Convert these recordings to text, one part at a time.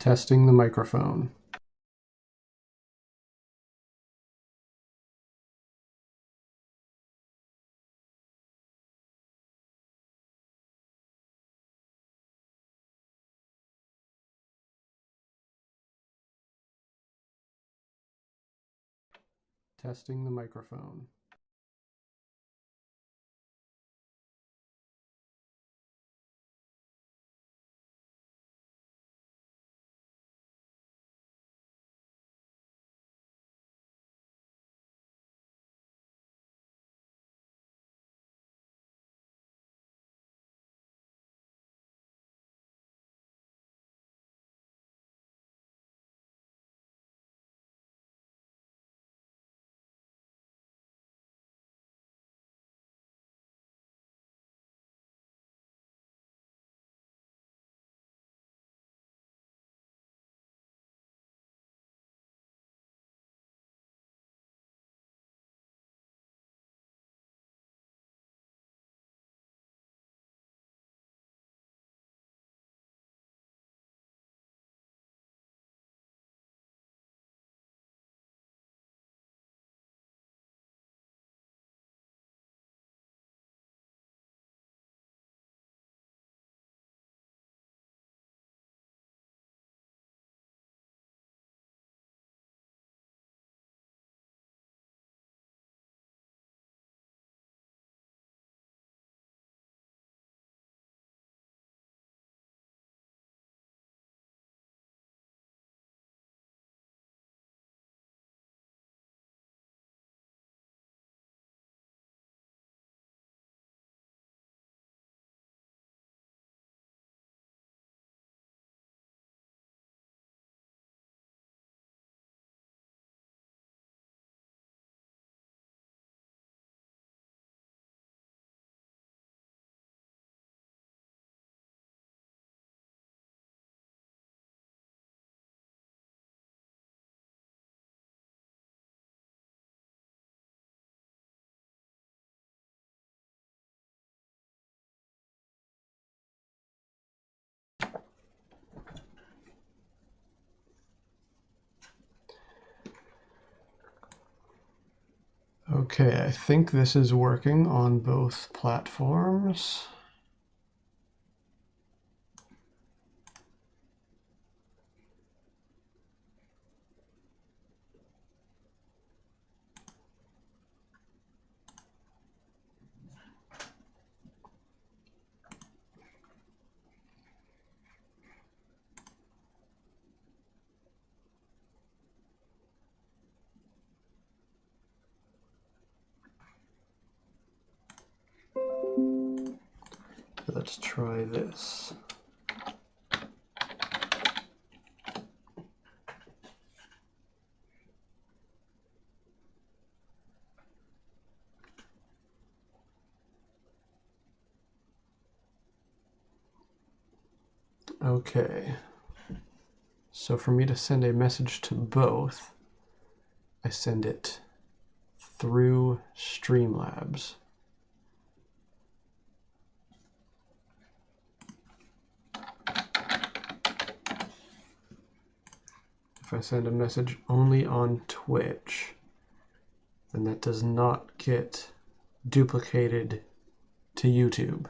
Testing the microphone. Testing the microphone. Okay, I think this is working on both platforms. Let's try this. Okay, so for me to send a message to both, I send it through Streamlabs. If I send a message only on Twitch, then that does not get duplicated to YouTube.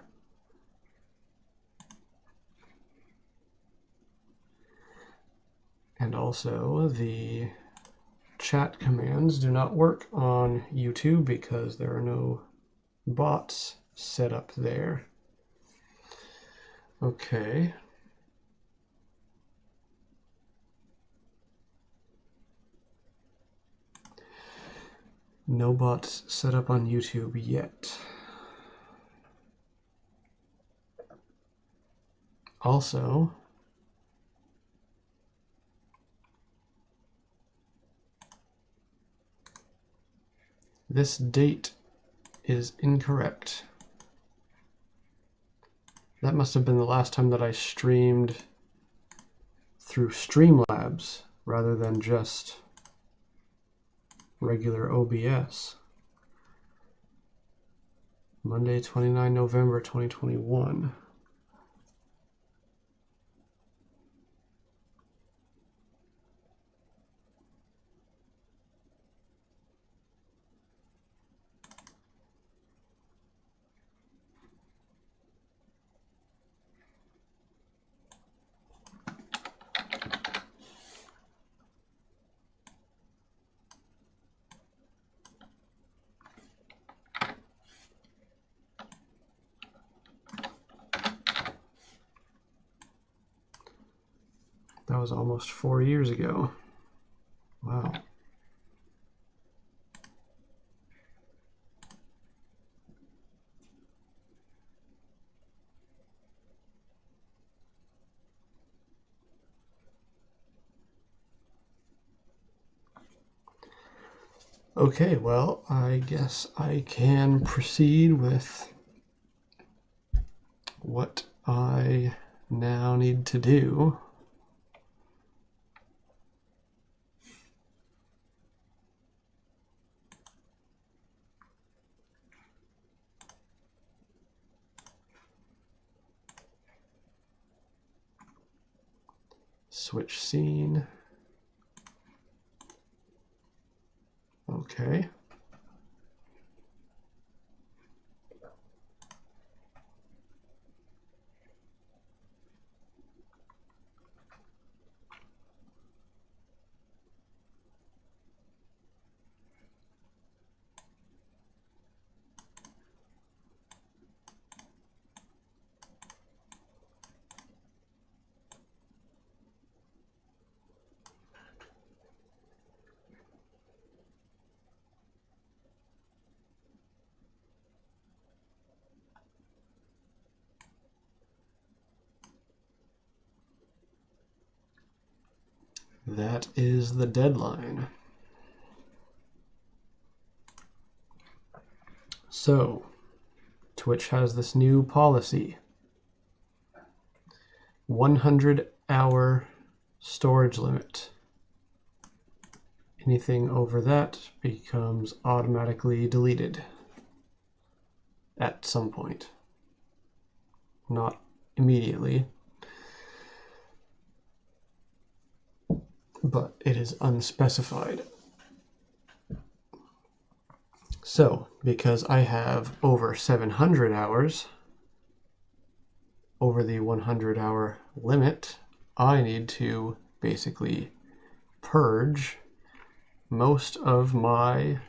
And also, the chat commands do not work on YouTube because there are no bots set up there. Okay. No bots set up on YouTube yet. Also, this date is incorrect. That must have been the last time that I streamed through Streamlabs rather than just regular OBS. Monday, 29 November 2021. That was almost 4 years ago. Wow. Okay, well, I guess I can proceed with what I now need to do. Switch scene. Okay. That is the deadline. So, Twitch has this new policy. 100-hour storage limit. Anything over that becomes automatically deleted at some point. Not immediately, but it is unspecified. So, because I have over 700 hours, over the 100-hour limit, I need to basically purge most of my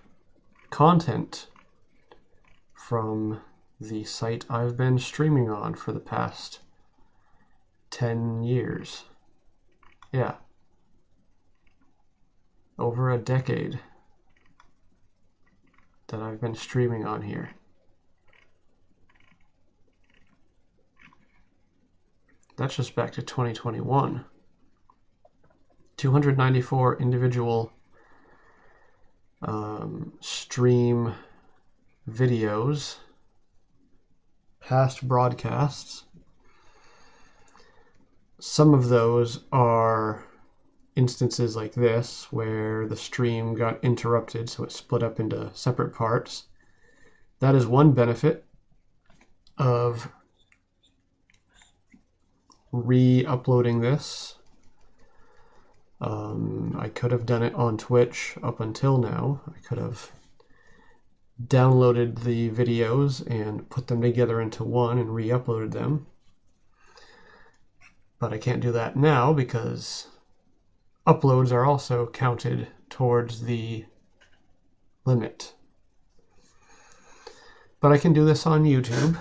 content from the site I've been streaming on for the past 10 years. Yeah. Over a decade that I've been streaming on here. That's just back to 2021. 294 individual stream videos, past broadcasts. Some of those are instances like this where the stream got interrupted, so it split up into separate parts. That is one benefit of re-uploading this. I could have done it on Twitch up until now. I could have downloaded the videos and put them together into one and re-uploaded them. But I can't do that now because uploads are also counted towards the limit. But I can do this on YouTube.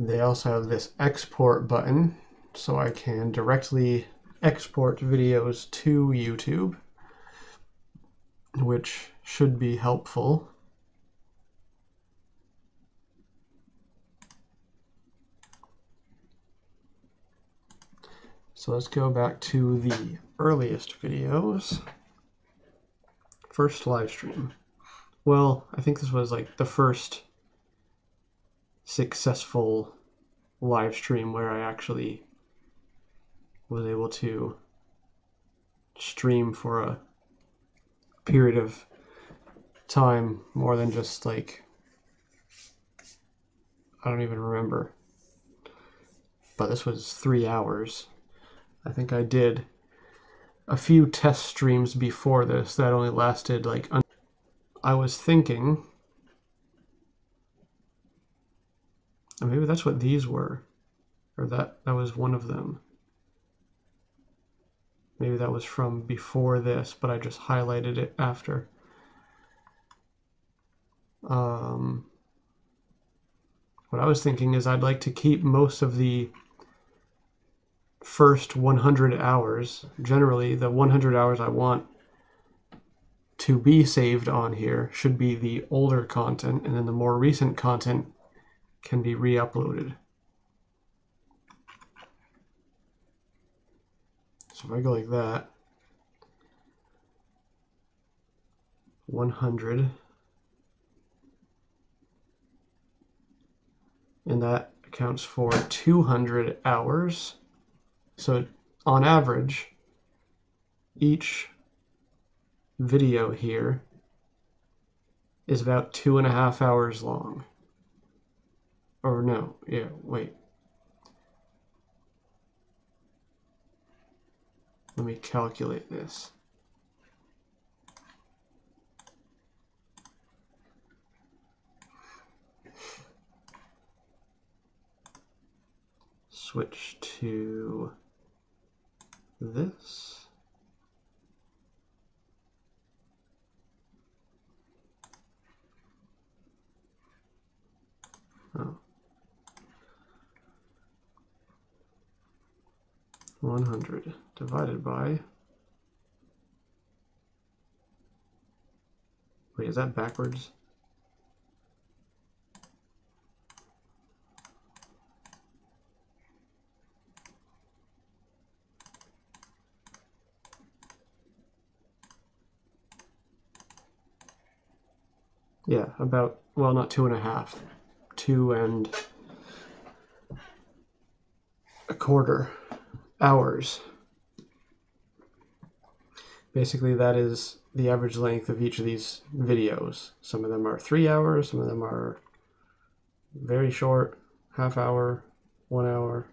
They also have this export button, so I can directly export videos to YouTube, which should be helpful. So let's go back to the earliest videos. First live stream. Well, I think this was like the first successful live stream where I actually was able to stream for a period of time more than just like, I don't even remember. But this was 3 hours. I think I did a few test streams before this that only lasted like, I was thinking, or maybe that's what these were, or that was one of them. Maybe that was from before this, but I just highlighted it after. What I was thinking is I'd like to keep most of the first 100 hours. Generally, the 100 hours I want to be saved on here should be the older content, and then the more recent content can be re-uploaded. So if I go like that, 100, and that accounts for 200 hours. So on average, each video here is about 2.5 hours long. Or no, yeah, wait. Let me calculate this. Switch to this. Oh. 100 divided by, wait, is that backwards? Yeah, about, well, not 2.5, 2.25 hours. Basically, that is the average length of each of these videos. Some of them are 3 hours, some of them are very short, half hour, 1 hour.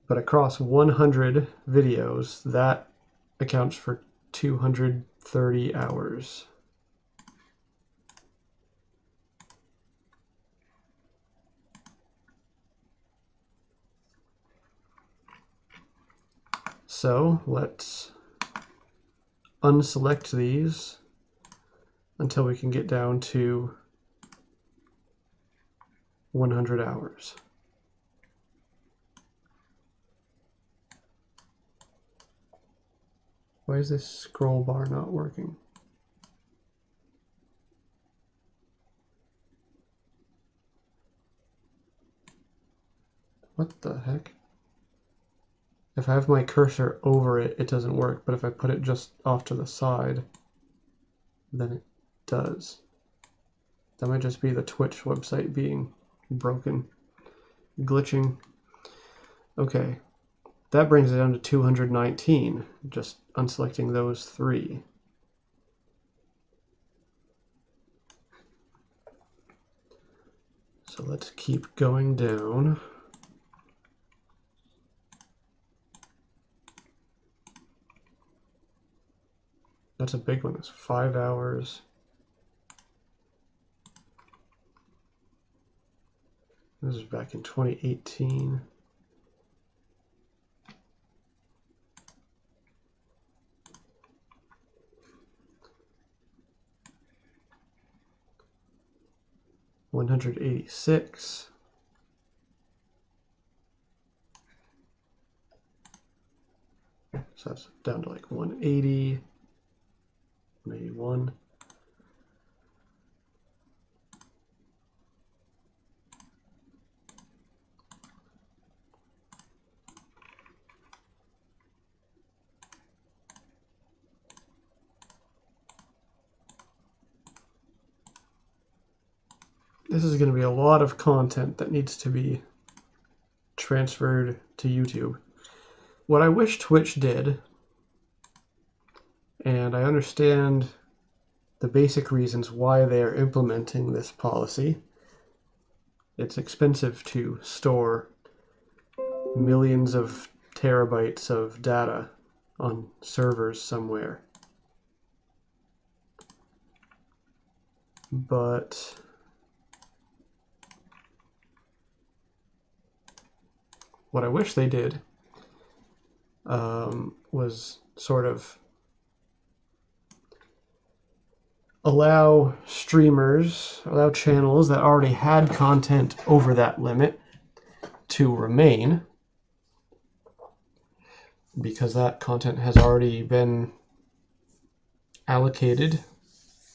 But across 100 videos, that accounts for 230 hours. So let's unselect these until we can get down to 100 hours. Why is this scroll bar not working? What the heck? If I have my cursor over it, it doesn't work, but if I put it just off to the side, then it does. That might just be the Twitch website being broken, glitching. Okay, that brings it down to 219, just unselecting those 3. So let's keep going down. That's a big one. It's 5 hours. This is back in 2018. $186. So that's down to like 180, 181. This is going to be a lot of content that needs to be transferred to YouTube. What I wish Twitch did, and I understand the basic reasons why they are implementing this policy. It's expensive to store millions of terabytes of data on servers somewhere. But what I wish they did was sort of allow channels that already had content over that limit to remain, because that content has already been allocated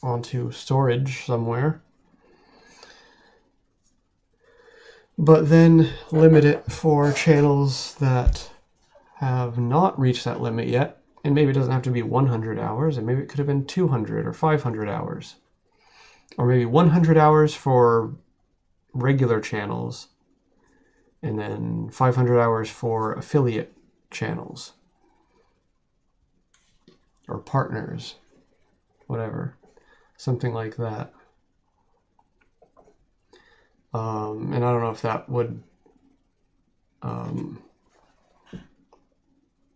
onto storage somewhere. But then limit it for channels that have not reached that limit yet. And maybe it doesn't have to be 100 hours, and maybe it could have been 200 or 500 hours. Or maybe 100 hours for regular channels, and then 500 hours for affiliate channels. Or partners. Whatever. Something like that. And I don't know if that would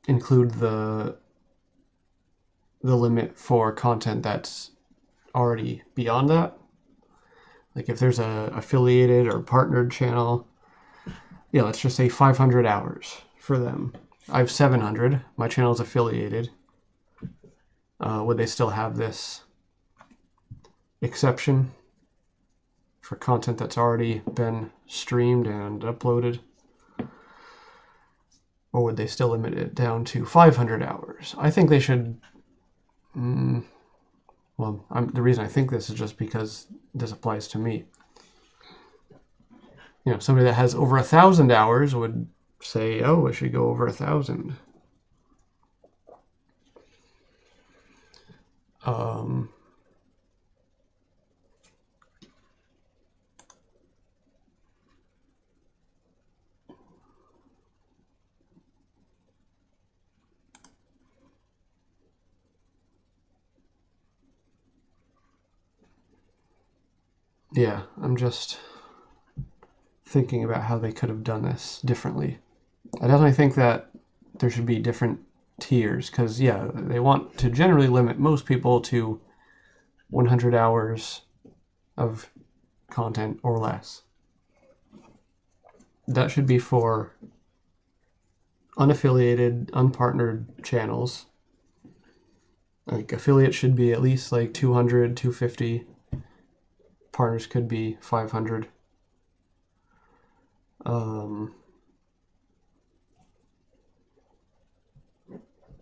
include the limit for content that's already beyond that. Like if there's a affiliated or partnered channel, yeah, let's just say 500 hours for them. I have 700. My channel is affiliated. Would they still have this exception for content that's already been streamed and uploaded? Or would they still limit it down to 500 hours? I think they should... well, the reason I think this is just because this applies to me. You know, somebody that has over 1,000 hours would say, oh, it should go over 1,000. Yeah, I'm just thinking about how they could have done this differently. I definitely think that there should be different tiers, because, yeah, they want to generally limit most people to 100 hours of content or less. That should be for unaffiliated, unpartnered channels. Like, affiliates should be at least like 200, 250. Partners could be 500.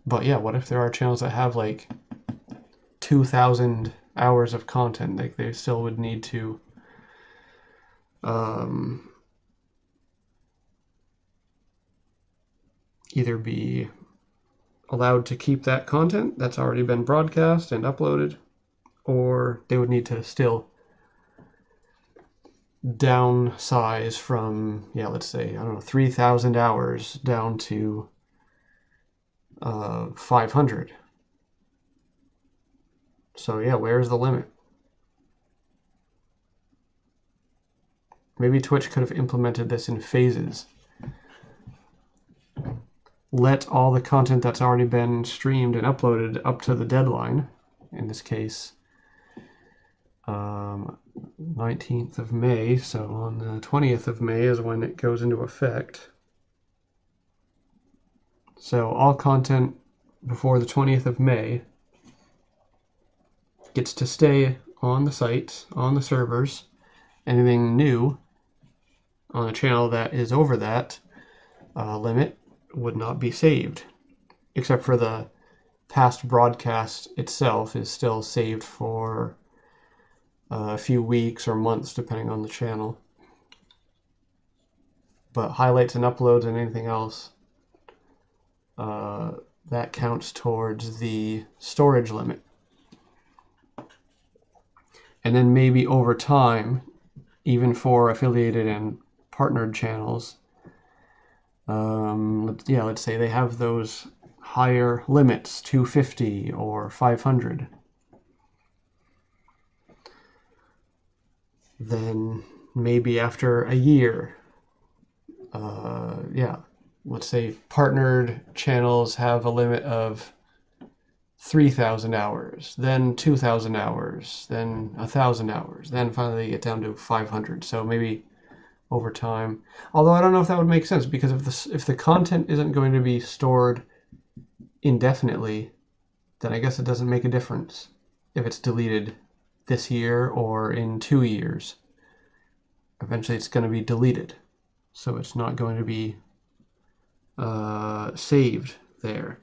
But yeah, what if there are channels that have like 2,000 hours of content? Like, they still would need to either be allowed to keep that content that's already been broadcast and uploaded, or they would need to still downsize from, yeah, let's say, I don't know, 3,000 hours down to 500. So yeah, where's the limit? Maybe Twitch could have implemented this in phases. Let all the content that's already been streamed and uploaded up to the deadline, in this case 19th of May, so on the 20th of May is when it goes into effect. So all content before the 20th of May gets to stay on the site, on the servers. Anything new on a channel that is over that limit would not be saved, except for the past broadcast itself is still saved for a few weeks or months, depending on the channel. But highlights and uploads and anything else, that counts towards the storage limit. And then maybe over time, even for affiliated and partnered channels, let's say they have those higher limits, 250 or 500. Then maybe after a year, let's say partnered channels have a limit of 3,000 hours, then 2,000 hours, then 1,000 hours, then finally they get down to 500. So maybe over time. Although I don't know if that would make sense, because if the content isn't going to be stored indefinitely, then I guess it doesn't make a difference if it's deleted this year or in 2 years. Eventually it's going to be deleted, so it's not going to be saved there.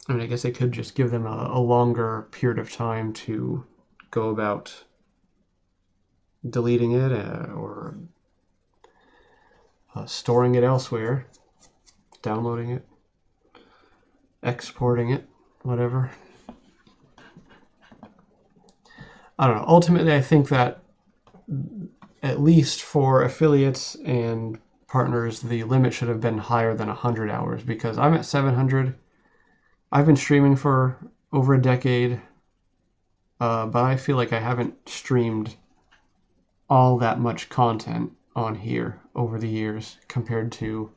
I mean, I guess I could just give them a longer period of time to go about deleting it or storing it elsewhere, downloading it, exporting it, whatever. I don't know. Ultimately, I think that at least for affiliates and partners, the limit should have been higher than 100 hours, because I'm at 700. I've been streaming for over a decade, but I feel like I haven't streamed all that much content on here over the years compared to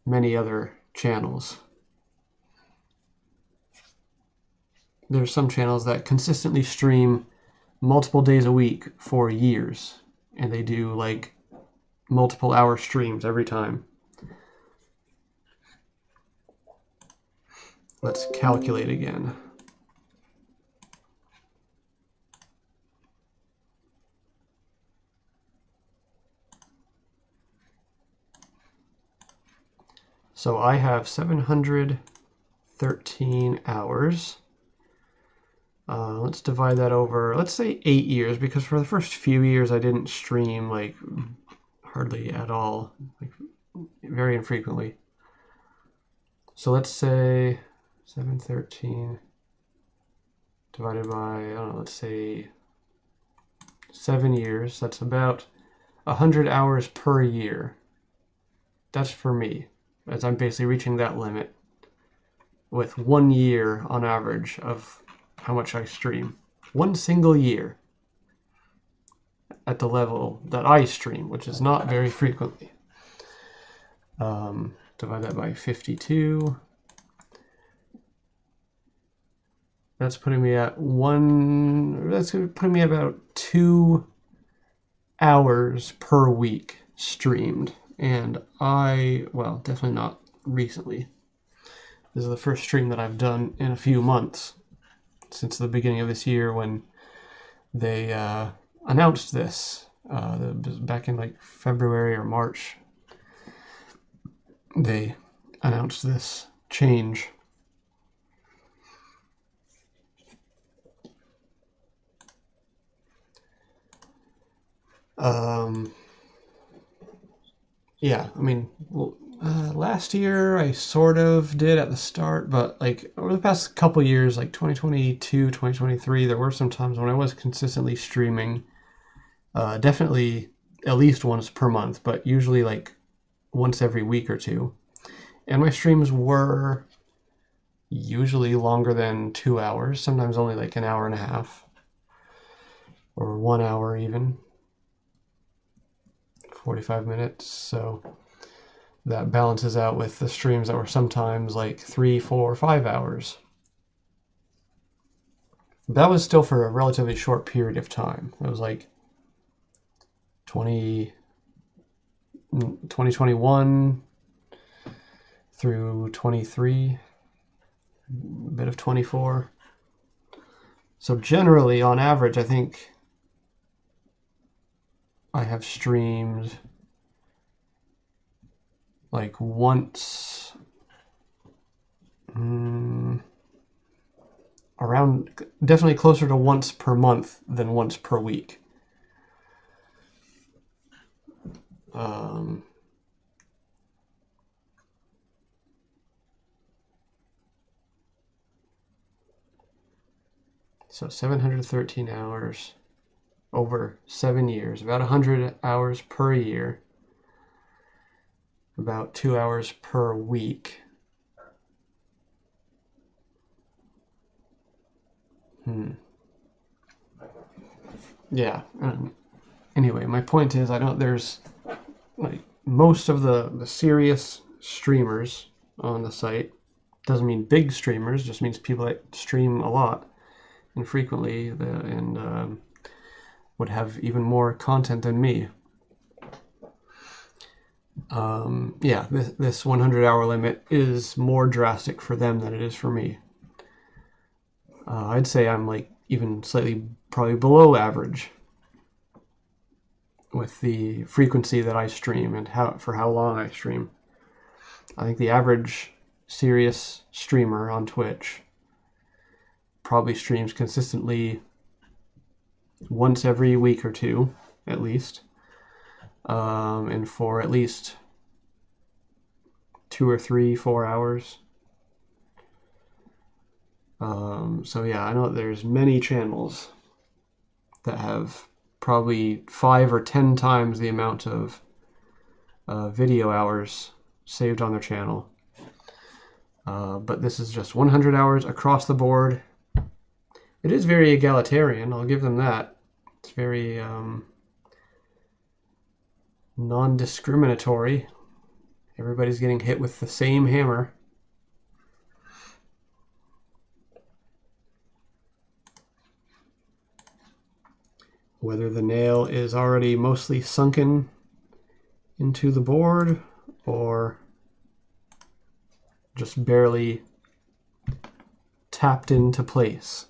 many other channels. There's some channels that consistently stream multiple days a week for years, and they do like multiple hour streams every time. Let's calculate again. So I have 713 hours. Let's divide that over, let's say 8 years, because for the first few years I didn't stream like hardly at all, like very infrequently. So let's say 713 divided by, I don't know, let's say 7 years. That's about 100 hours per year. That's for me, as I'm basically reaching that limit with 1 year on average of how much I stream. 1 single year at the level that I stream, which is not very frequently. Divide that by 52. That's putting me at about 2 hours per week streamed. And well, definitely not recently. This is the first stream that I've done in a few months since the beginning of this year, when they announced this. Back in like February or March, they announced this change. Yeah, I mean, last year I sort of did at the start, but like over the past couple years, like 2022, 2023, there were some times when I was consistently streaming, definitely at least once per month, but usually like once every week or two. And my streams were usually longer than 2 hours, sometimes only like an hour and a half, or 1 hour even. 45 minutes, so that balances out with the streams that were sometimes like 3, 4, 5 hours. That was still for a relatively short period of time. It was like 2021 through 23, a bit of 24. So generally, on average, I think I have streamed like once, around, definitely closer to once per month than once per week. So 713 hours over 7 years, about 100 hours per year, about 2 hours per week. Yeah. Anyway, my point is, there's like most of the serious streamers on the site. Doesn't mean big streamers, just means people that stream a lot and frequently, and would have even more content than me. Yeah, this 100-hour limit is more drastic for them than it is for me. I'd say I'm like even slightly probably below average with the frequency that I stream and for how long I stream. I think the average serious streamer on Twitch probably streams consistently once every week or two, at least, and for at least 2 or 3, 4 hours. So yeah, I know that there's many channels that have probably 5 or 10 times the amount of video hours saved on their channel. But this is just 100 hours across the board. It is very egalitarian, I'll give them that. It's very non-discriminatory. Everybody's getting hit with the same hammer. Whether the nail is already mostly sunken into the board or just barely tapped into place,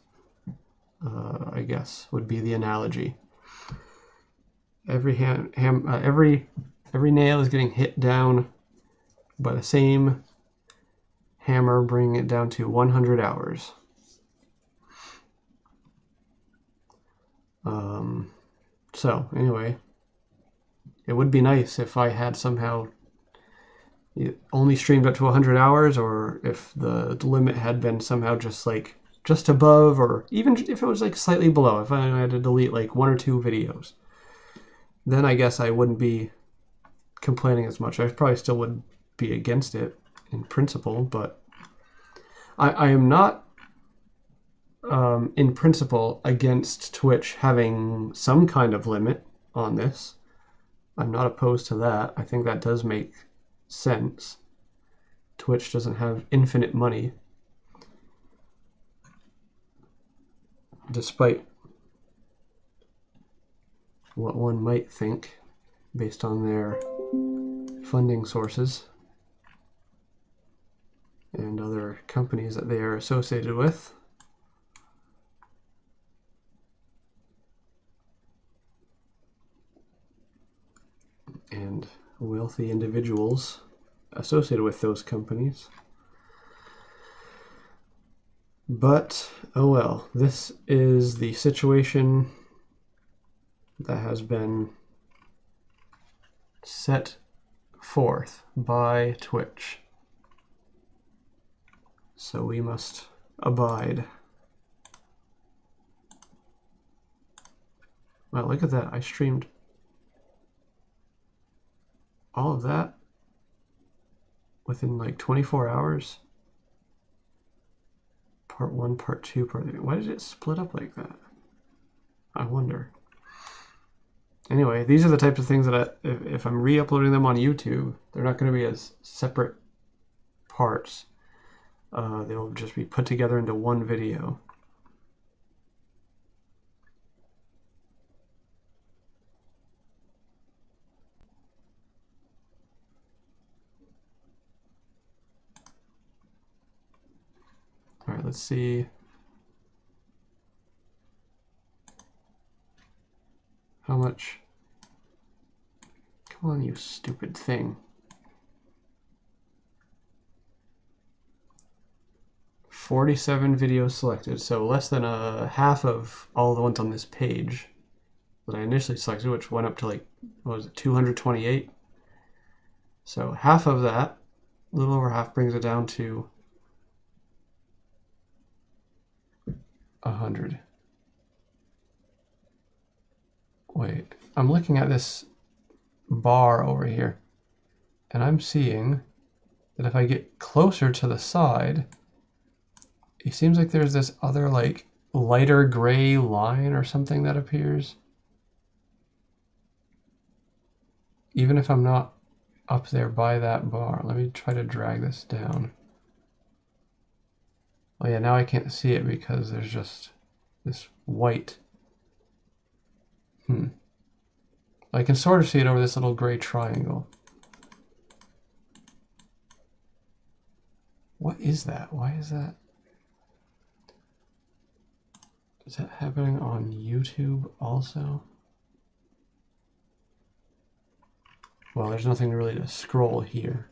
I guess would be the analogy. Every nail is getting hit down by the same hammer, bringing it down to 100 hours. So anyway, it would be nice if I had somehow only streamed up to 100 hours, or if the limit had been somehow just above, or even if it was like slightly below, if I had to delete like 1 or 2 videos, then I guess I wouldn't be complaining as much. I probably still would be against it in principle, but I am not in principle against Twitch having some kind of limit on this. I'm not opposed to that. I think that does make sense. Twitch doesn't have infinite money, despite what one might think based on their funding sources and other companies that they are associated with. And wealthy individuals associated with those companies. But, oh well, this is the situation that has been set forth by Twitch. So we must abide. Wow, look at that. I streamed all of that within like 24 hours. Part 1, part 2, part 3. Why did it split up like that? I wonder. Anyway, these are the types of things that if I'm re-uploading them on YouTube, they're not going to be as separate parts. They'll just be put together into one video. All right, let's see how much. Come on, you stupid thing. 47 videos selected, so less than a half of all the ones on this page that I initially selected, which went up to like, what was it, 228? So half of that, a little over half, brings it down to 100. Wait, I'm looking at this bar over here, and I'm seeing that if I get closer to the side, it seems like there's this other like lighter gray line or something that appears. Even if I'm not up there by that bar. Let me try to drag this down. Oh yeah, now I can't see it because there's just this white I can sort of see it over this little gray triangle. What is that? Why is that? Is that happening on YouTube also? Well, there's nothing really to scroll here.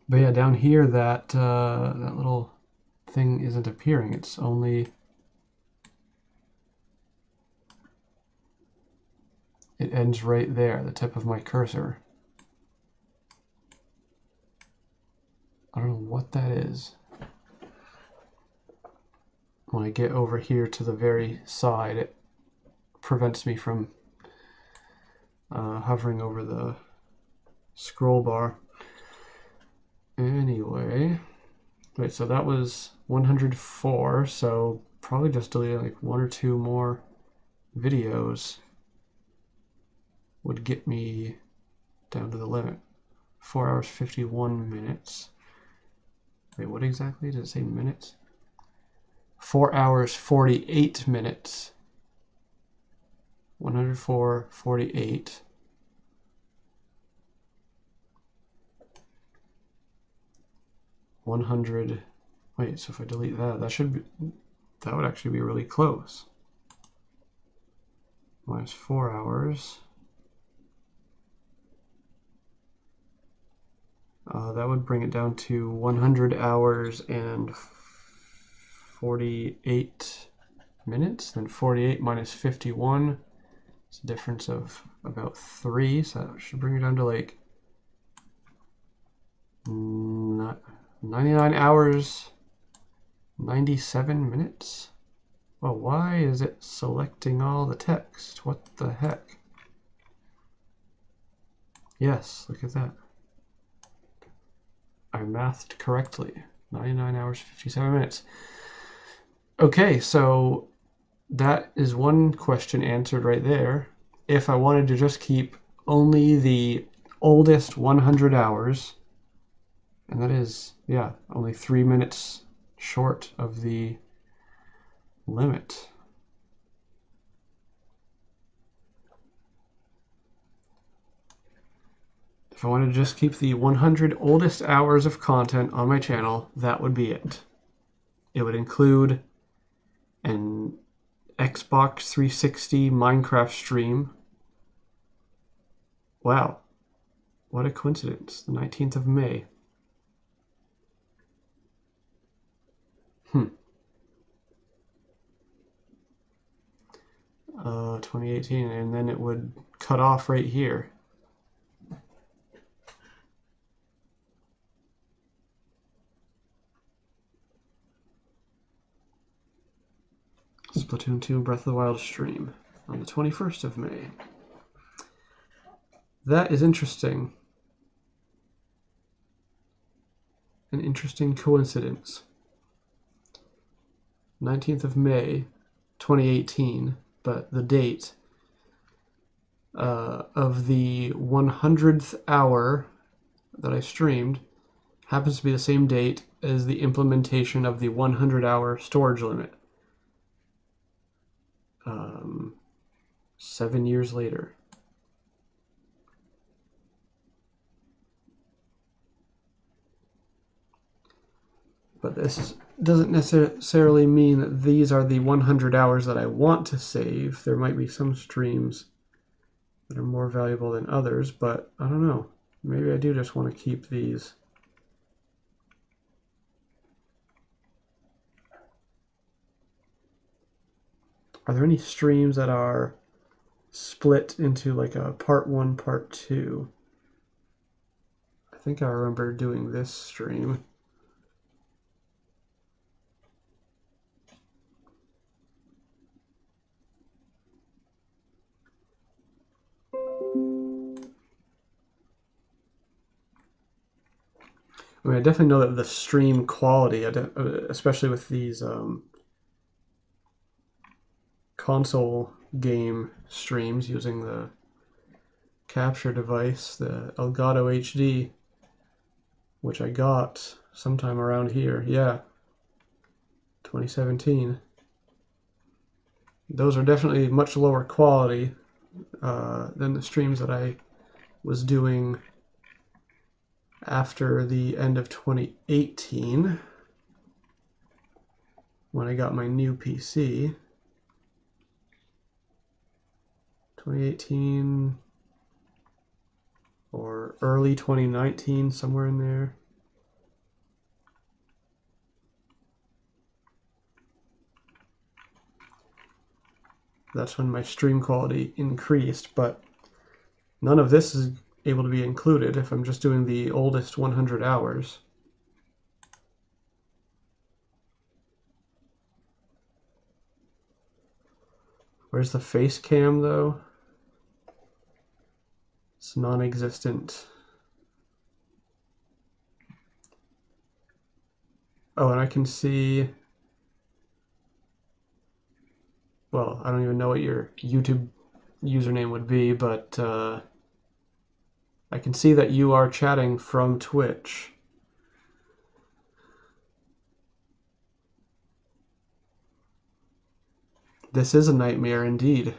But yeah, down here that that little thing isn't appearing. It's only it ends right there, the tip of my cursor. I don't know what that is. When I get over here to the very side, it prevents me from hovering over the scroll bar. Anyway, wait, so that was 104, so probably just delete like 1 or 2 more videos would get me down to the limit. 4 hours 51 minutes. Wait, what exactly? Does it say minutes? 4 hours 48 minutes. 104, 48. Wait, so if I delete that, that would actually be really close. Minus 4 hours. That would bring it down to 100 hours and 48 minutes. Then 48 minus 51. It's a difference of about 3, so that should bring it down to like 99 hours, 97 minutes. Well, why is it selecting all the text? What the heck? Yes, look at that. I mathed correctly. 99 hours, 57 minutes. Okay, so that is one question answered right there. If I wanted to just keep only the oldest 100 hours, and that is, yeah, only 3 minutes short of the limit. If I wanted to just keep the 100 oldest hours of content on my channel, that would be it. It would include an Xbox 360 Minecraft stream. Wow, what a coincidence. The 19th of May. 2018, and then it would cut off right here. Splatoon 2 Breath of the Wild stream on the 21st of May. That is interesting. An interesting coincidence. 19th of May, 2018, but the date of the 100th hour that I streamed happens to be the same date as the implementation of the 100-hour storage limit. 7 years later. But this doesn't necessarily mean that these are the 100 hours that I want to save. There might be some streams that are more valuable than others, but I don't know. Maybe I do just want to keep these. Are there any streams that are split into like a part 1, part 2? I think I remember doing this stream. I mean, I definitely know that the stream quality, especially with these console game streams using the capture device, the Elgato HD, which I got sometime around here. Yeah, 2017. Those are definitely much lower quality than the streams that I was doing after the end of 2018 when I got my new PC. 2018 or early 2019, somewhere in there. That's when my stream quality increased, but none of this is able to be included if I'm just doing the oldest 100 hours. Where's the face cam though? It's non-existent. Oh, and I can see, well, I don't even know what your YouTube username would be, but I can see that you are chatting from Twitch. This is a nightmare indeed.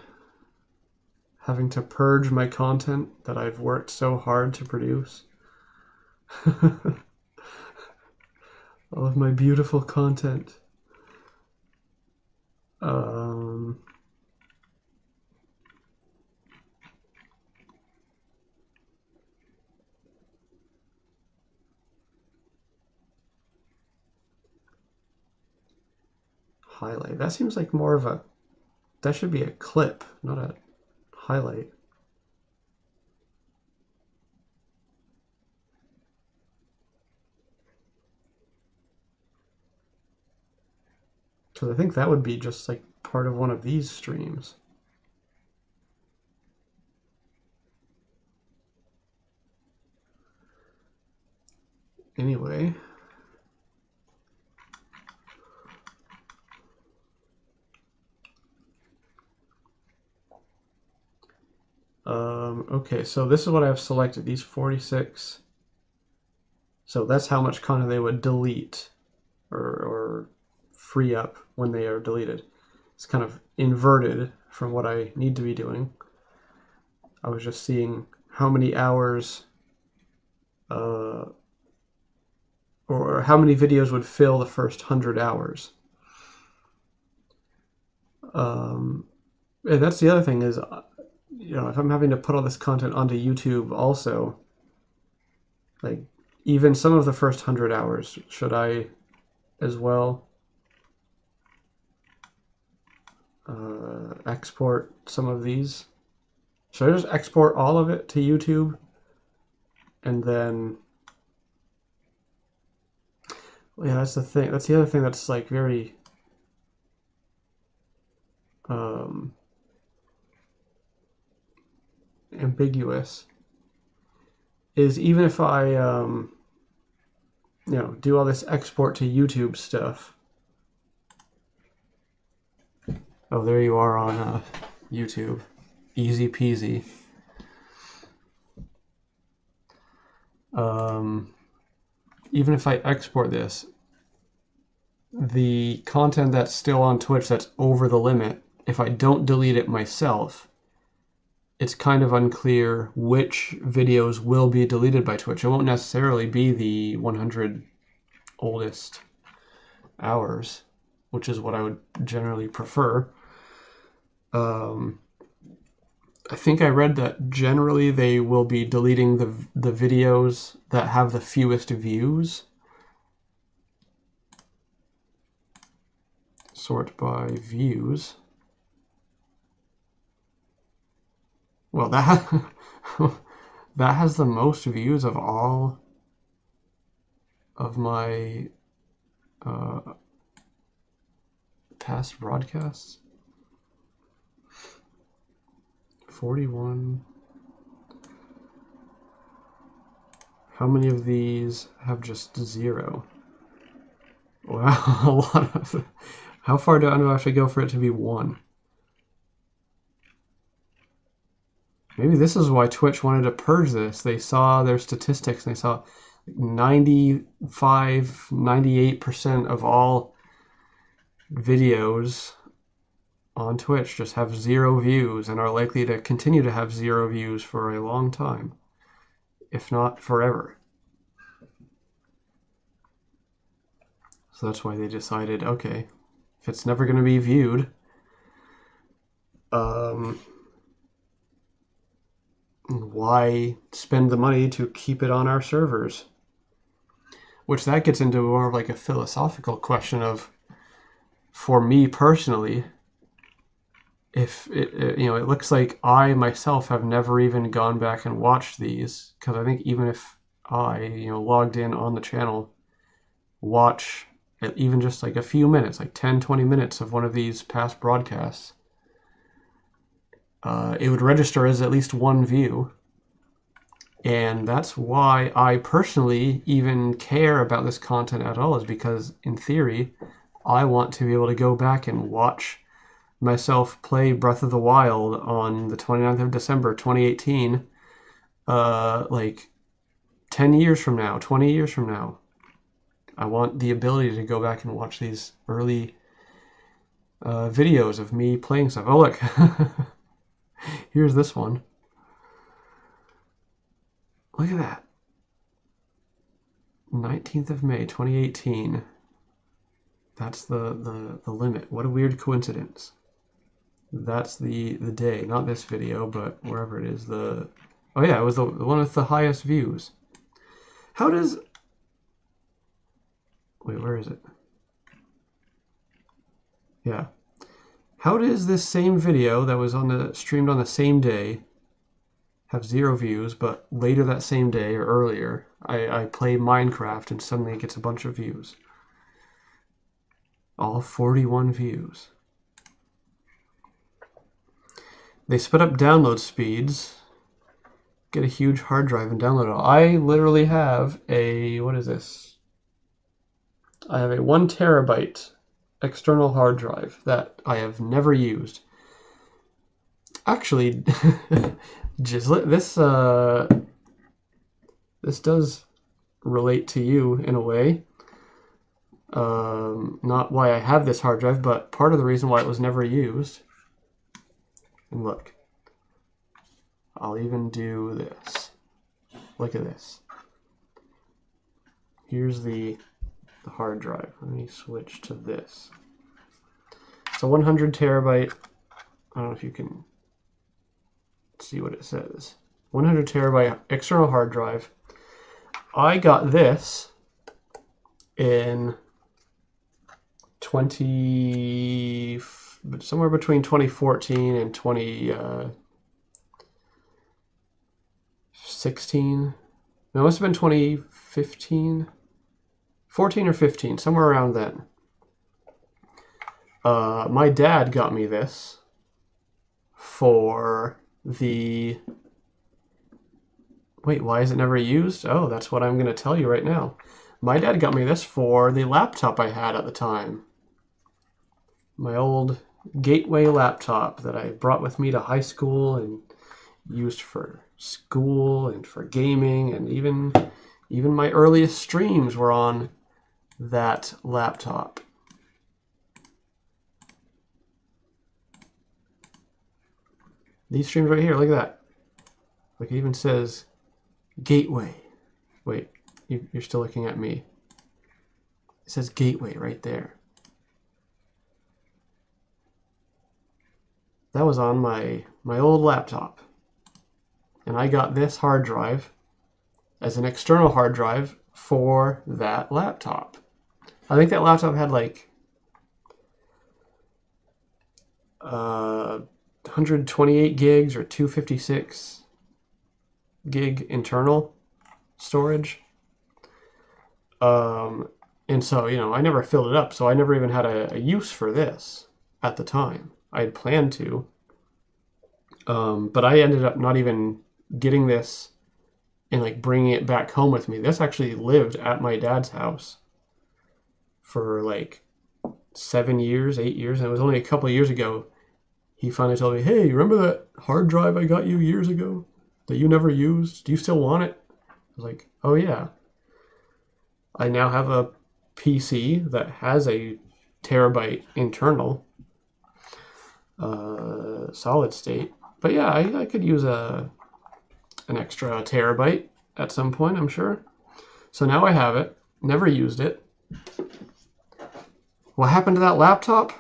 Having to purge my content that I've worked so hard to produce. All of my beautiful content. Highlight. That seems like more of a... That should be a clip, not a highlight. Because I think that would be just like part of one of these streams. Anyway. Okay, so this is what I've selected, these 46. So that's how much content they would delete or free up when they are deleted. It's kind of inverted from what I need to be doing. I was just seeing how many hours or how many videos would fill the first 100 hours. And that's the other thing is, you know, if I'm having to put all this content onto YouTube also, like even some of the first 100 hours, should I as well export some of these? Should I just export all of it to YouTube and then, well, yeah, that's the thing. That's the other thing that's like very ambiguous is even if I you know, do all this export to YouTube stuff. Oh, there you are on YouTube. Easy peasy. Even if I export this, the content that's still on Twitch that's over the limit, if I don't delete it myself, it's kind of unclear which videos will be deleted by Twitch. It won't necessarily be the 100 oldest hours, which is what I would generally prefer. I think I read that generally they will be deleting the videos that have the fewest views. Sort by views. Well, that that has the most views of all of my past broadcasts. 41. How many of these have just 0? Wow, a lot of them. How far do I have to go for it to be 1? Maybe this is why Twitch wanted to purge this. They saw their statistics and they saw, 95, 98% of all videos on Twitch just have 0 views and are likely to continue to have 0 views for a long time, if not forever. So that's why they decided, okay, if it's never going to be viewed, why spend the money to keep it on our servers? Which that gets into more of like a philosophical question of, for me personally, if it looks like I myself have never even gone back and watched these, because I think even if I, logged in on the channel, watch even just like a few minutes, like 10-20 minutes of one of these past broadcasts, it would register as at least 1 view. And that's why I personally even care about this content at all, is because in theory I want to be able to go back and watch myself play Breath of the Wild on the 29th of December 2018, like 10 years from now, 20 years from now. I want the ability to go back and watch these early videos of me playing stuff. Oh, look. Here's this one. Look at that. 19th of May, 2018. That's the limit. What a weird coincidence. That's the day. Not this video, but wherever it is. Oh yeah, it was the one with the highest views. How does... Wait, where is it? Yeah. How does this same video that was streamed on the same day have 0 views, but later that same day or earlier, I play Minecraft and suddenly it gets a bunch of views? All 41 views. They sped up download speeds. Get a huge hard drive and download it all. I literally have a, what is this? I have a 1 terabyte external hard drive that I have never used. Actually, this does relate to you in a way. Not why I have this hard drive, but part of the reason why it was never used. And look, I'll even do this. Look at this. Here's the hard drive. Let me switch to this. It's a 100 terabyte. I don't know if you can see what it says. 100 terabyte external hard drive. I got this in somewhere between 2014 and 2016. No, it must have been 2015. 14 or 15, somewhere around then. My dad got me this for the... Wait, why is it never used? Oh, that's what I'm going to tell you right now. My dad got me this for the laptop I had at the time. My old Gateway laptop that I brought with me to high school and used for school and for gaming, and even my earliest streams were on that laptop. These streams right here, look at that. Like, it even says Gateway. Wait, you're still looking at me. It says Gateway right there. That was on my old laptop. And I got this hard drive as an external hard drive for that laptop. I think that laptop had like 128 gigs or 256 gig internal storage. And so, I never filled it up, so I never even had a use for this at the time. I had planned to. But I ended up not even getting this and like bringing it back home with me. This actually lived at my dad's house for like 7 years, 8 years, and it was only a couple of years ago he finally told me, "Hey, remember that hard drive I got you years ago that you never used? Do you still want it?" I was like, "Oh yeah." I now have a PC that has a terabyte internal solid state. But yeah, I could use an extra terabyte at some point, I'm sure. So now I have it. Never used it. What happened to that laptop?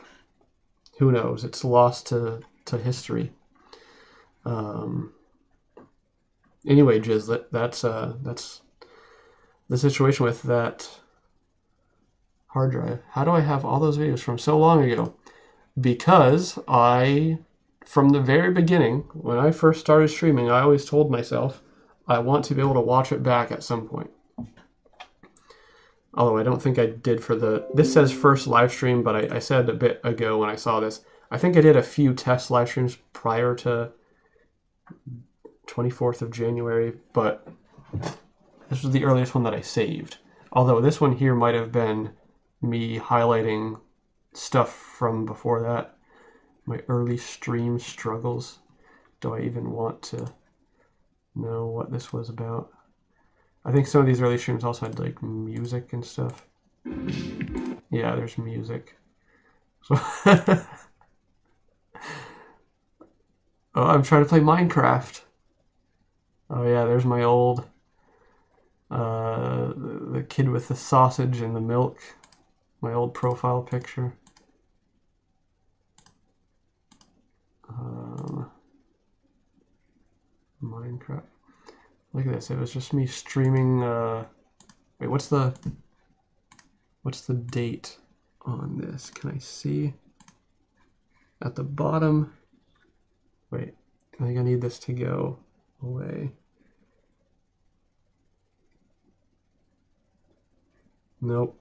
Who knows? It's lost to history. Anyway, Jizlet, that's the situation with that hard drive. How do I have all those videos from so long ago? Because from the very beginning, when I first started streaming, I always told myself I want to be able to watch it back at some point. Although I don't think I did for this says first live stream, but I said a bit ago when I saw this, I think I did a few test live streams prior to 24th of January, but this was the earliest one that I saved. Although this one here might have been me highlighting stuff from before that. My early stream struggles. Do I even want to know what this was about? I think some of these early streams also had like music and stuff. Yeah, there's music. So oh, I'm trying to play Minecraft. Oh yeah, there's my old the kid with the sausage and the milk. My old profile picture. Minecraft. Look at this. It was just me streaming. Wait, what's the date on this? Can I see at the bottom? Wait, I think I need this to go away. Nope,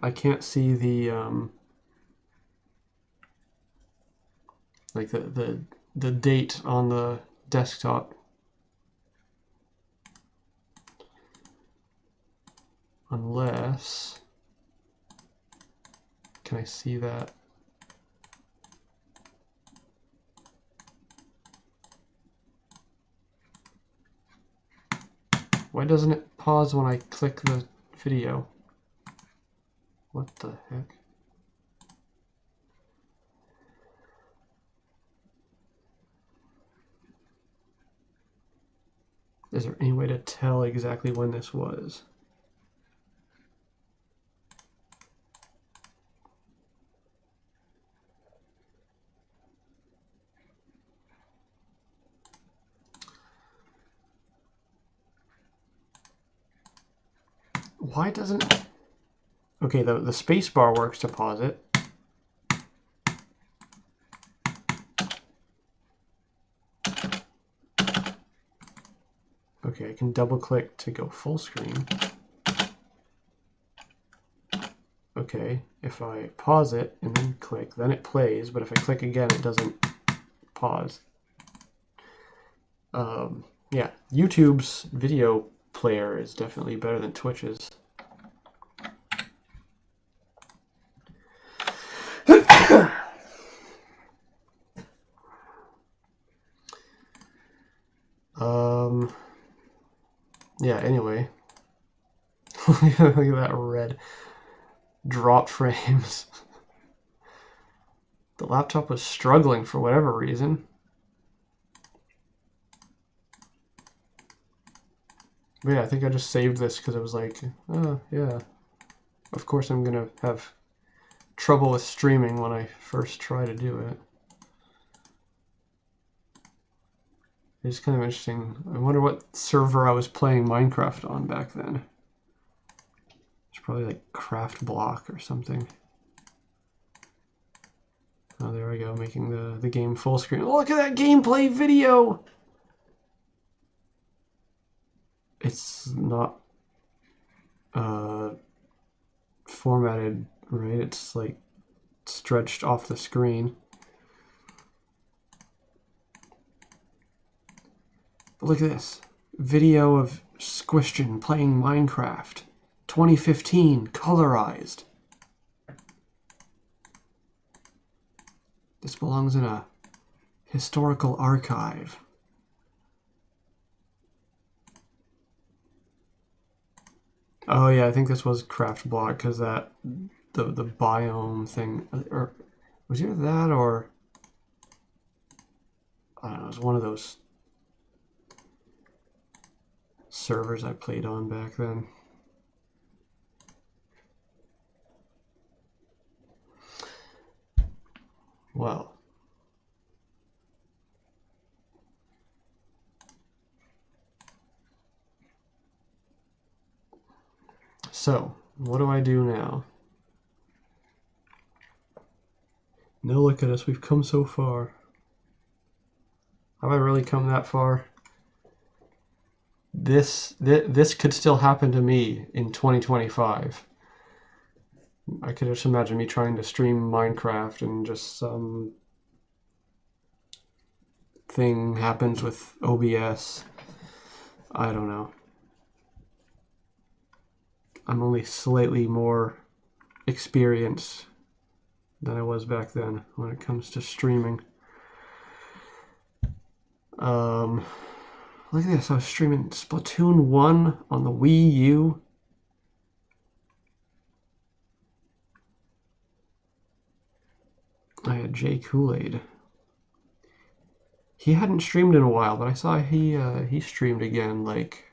I can't see the like the date on the desktop. Unless, can I see that? Why doesn't it pause when I click the video? What the heck? Is there any way to tell exactly when this was? Why doesn't it? Okay, the space bar works to pause it. Okay, I can double click to go full screen. Okay, if I pause it and then click, then it plays, but if I click again, it doesn't pause. Yeah, YouTube's video player is definitely better than Twitch's. Yeah, anyway. Look at that red drop frames. The laptop was struggling for whatever reason. But yeah, I think I just saved this because it was like, oh, yeah. Of course I'm going to have trouble with streaming when I first try to do it. It's kind of interesting. I wonder what server I was playing Minecraft on back then. It's probably like Craft Block or something. Oh, there we go, making the game full screen. Oh, look at that gameplay video! It's not formatted right. It's like stretched off the screen. But look at this. Video of Squishton playing Minecraft. 2015, colorized. This belongs in a historical archive. Oh yeah, I think this was craft block because that the biome thing, or was either that or I don't know. It was one of those servers I played on back then. Well, so what do I do now? Now look at us, we've come so far. Have I really come that far? This could still happen to me in 2025. I could just imagine me trying to stream Minecraft and just some thing happens with OBS. I don't know. I'm only slightly more experienced than I was back then when it comes to streaming. Look at this, I was streaming Splatoon 1 on the Wii U. I had Jay Kool-Aid. He hadn't streamed in a while, but I saw he streamed again like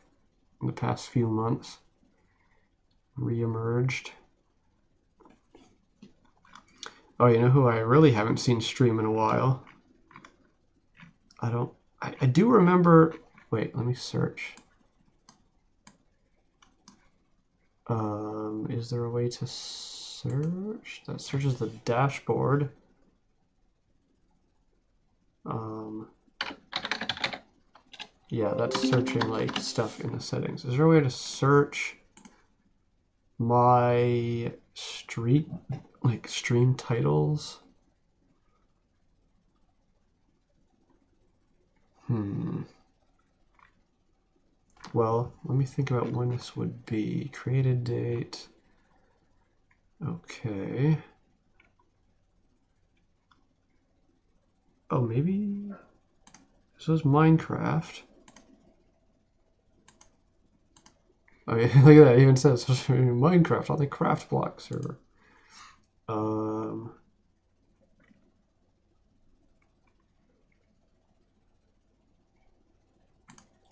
in the past few months. Re-emerged. Oh, you know who I really haven't seen stream in a while? I do remember. Wait, let me search. Is there a way to search? That searches the dashboard. Yeah, that's searching like stuff in the settings. Is there a way to search my stream titles? Well, let me think about when this would be. Created date. Okay. Oh, maybe this was Minecraft. Oh yeah, look at that. It even says Minecraft on the craft block server.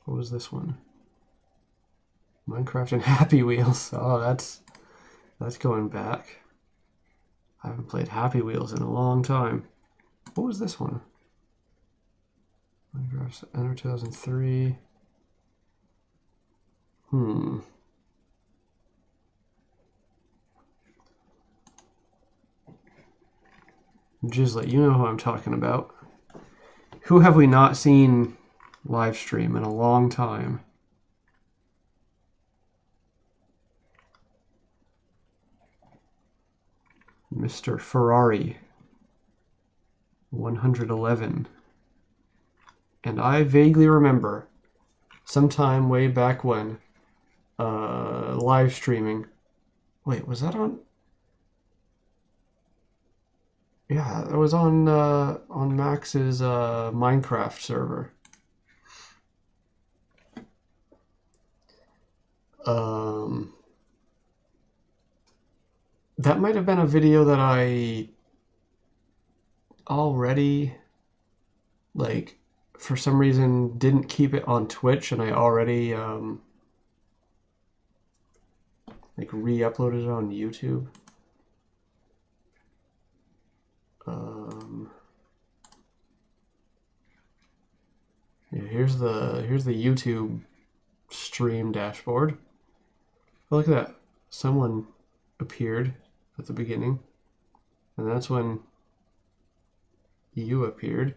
What was this one? Minecraft and Happy Wheels. Oh, that's going back. I haven't played Happy Wheels in a long time. What was this one? Minecraft Enter 2003. Jizzlet, you know who I'm talking about. Who have we not seen live stream in a long time? Mr. Ferrari 111. And I vaguely remember sometime way back when live streaming. Wait, was that on? Yeah, it was on Max's Minecraft server. That might have been a video that I already, like, for some reason didn't keep it on Twitch, and I already like re-uploaded it on YouTube. Yeah, here's the YouTube stream dashboard. Oh, look at that. Someone appeared at the beginning, and that's when you appeared.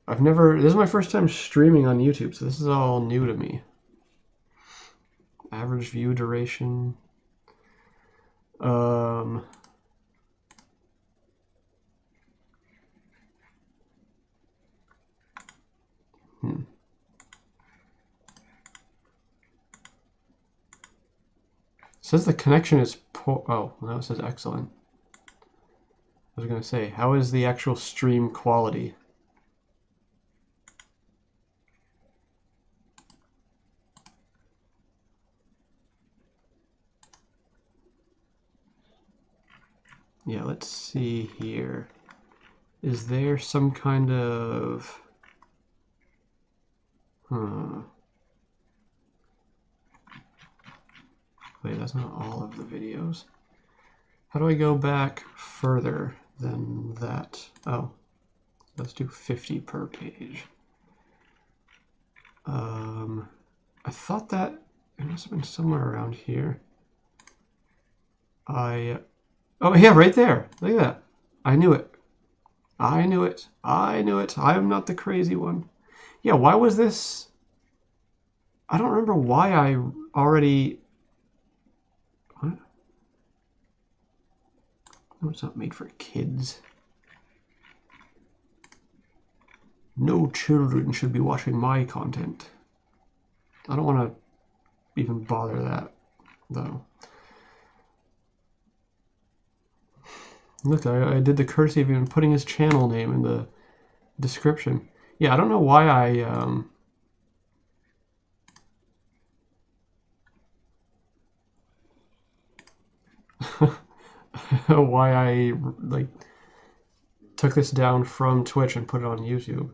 This is my first time streaming on YouTube, so this is all new to me. Average view duration. It says the connection is poor. Oh, now it says excellent. I was going to say, how is the actual stream quality? Yeah, let's see here. Is there some kind of... Wait, that's not all of the videos. How do I go back further than that? Oh, let's do 50 per page. I thought that it must have been somewhere around here. Oh yeah, right there. Look at that. I knew it. I knew it. I knew it. I am not the crazy one. Yeah, why was this? I don't remember why I already... What? No, it's not made for kids. No children should be watching my content. I don't want to even bother that, though. Look, I did the cursive even putting his channel name in the description. Yeah, I don't know why why I like took this down from Twitch and put it on YouTube.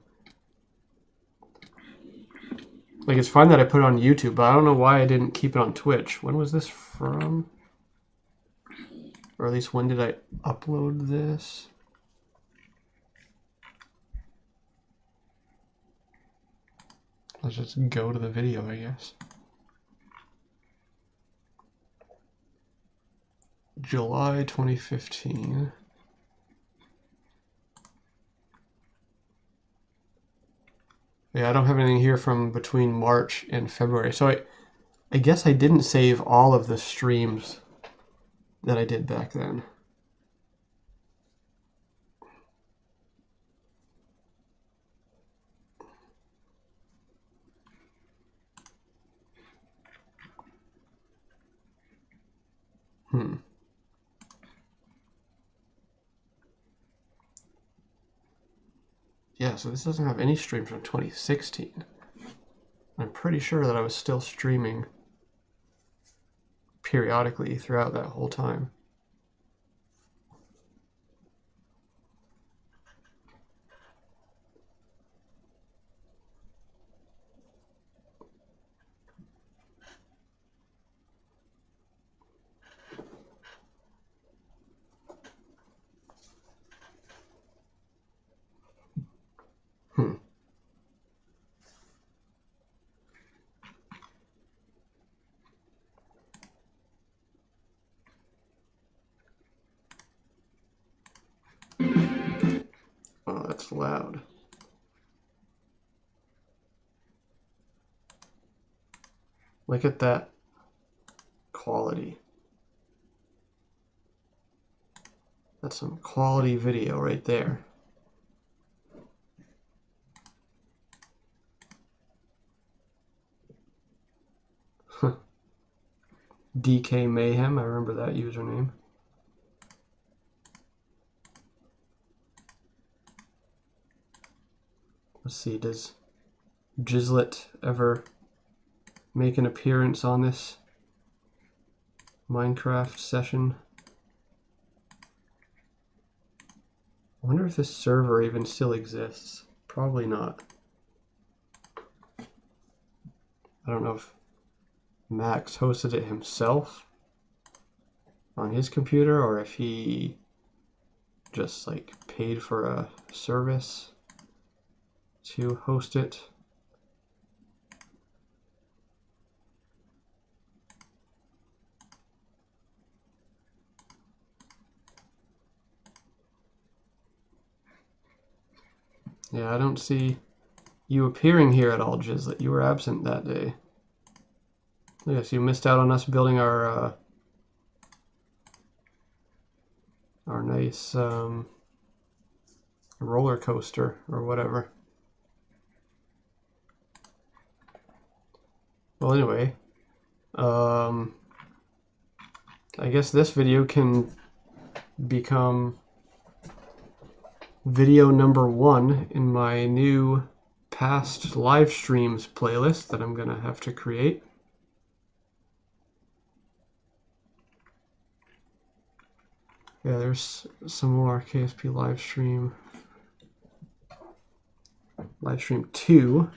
Like, it's fine that I put it on YouTube, but I don't know why I didn't keep it on Twitch. When was this from? Or at least when did I upload this? Let's just go to the video, I guess. July 2015. Yeah, I don't have anything here from between March and February. So I guess I didn't save all of the streams that I did back then. Yeah, so this doesn't have any streams from 2016. I'm pretty sure that I was still streaming periodically throughout that whole time. Oh, that's loud. Look at that quality. That's some quality video right there. DK Mayhem, I remember that username. Let's see, does Gizlet ever make an appearance on this Minecraft session? I wonder if this server even still exists. Probably not. I don't know if Max hosted it himself on his computer or if he just like paid for a service to host it. Yeah, I don't see you appearing here at all, Gizlet. You were absent that day. Yes, you missed out on us building our nice roller coaster or whatever. Well, anyway, I guess this video can become video number 1 in my new past live streams playlist that I'm gonna have to create. Yeah, there's some more KSP live stream. Live stream 2.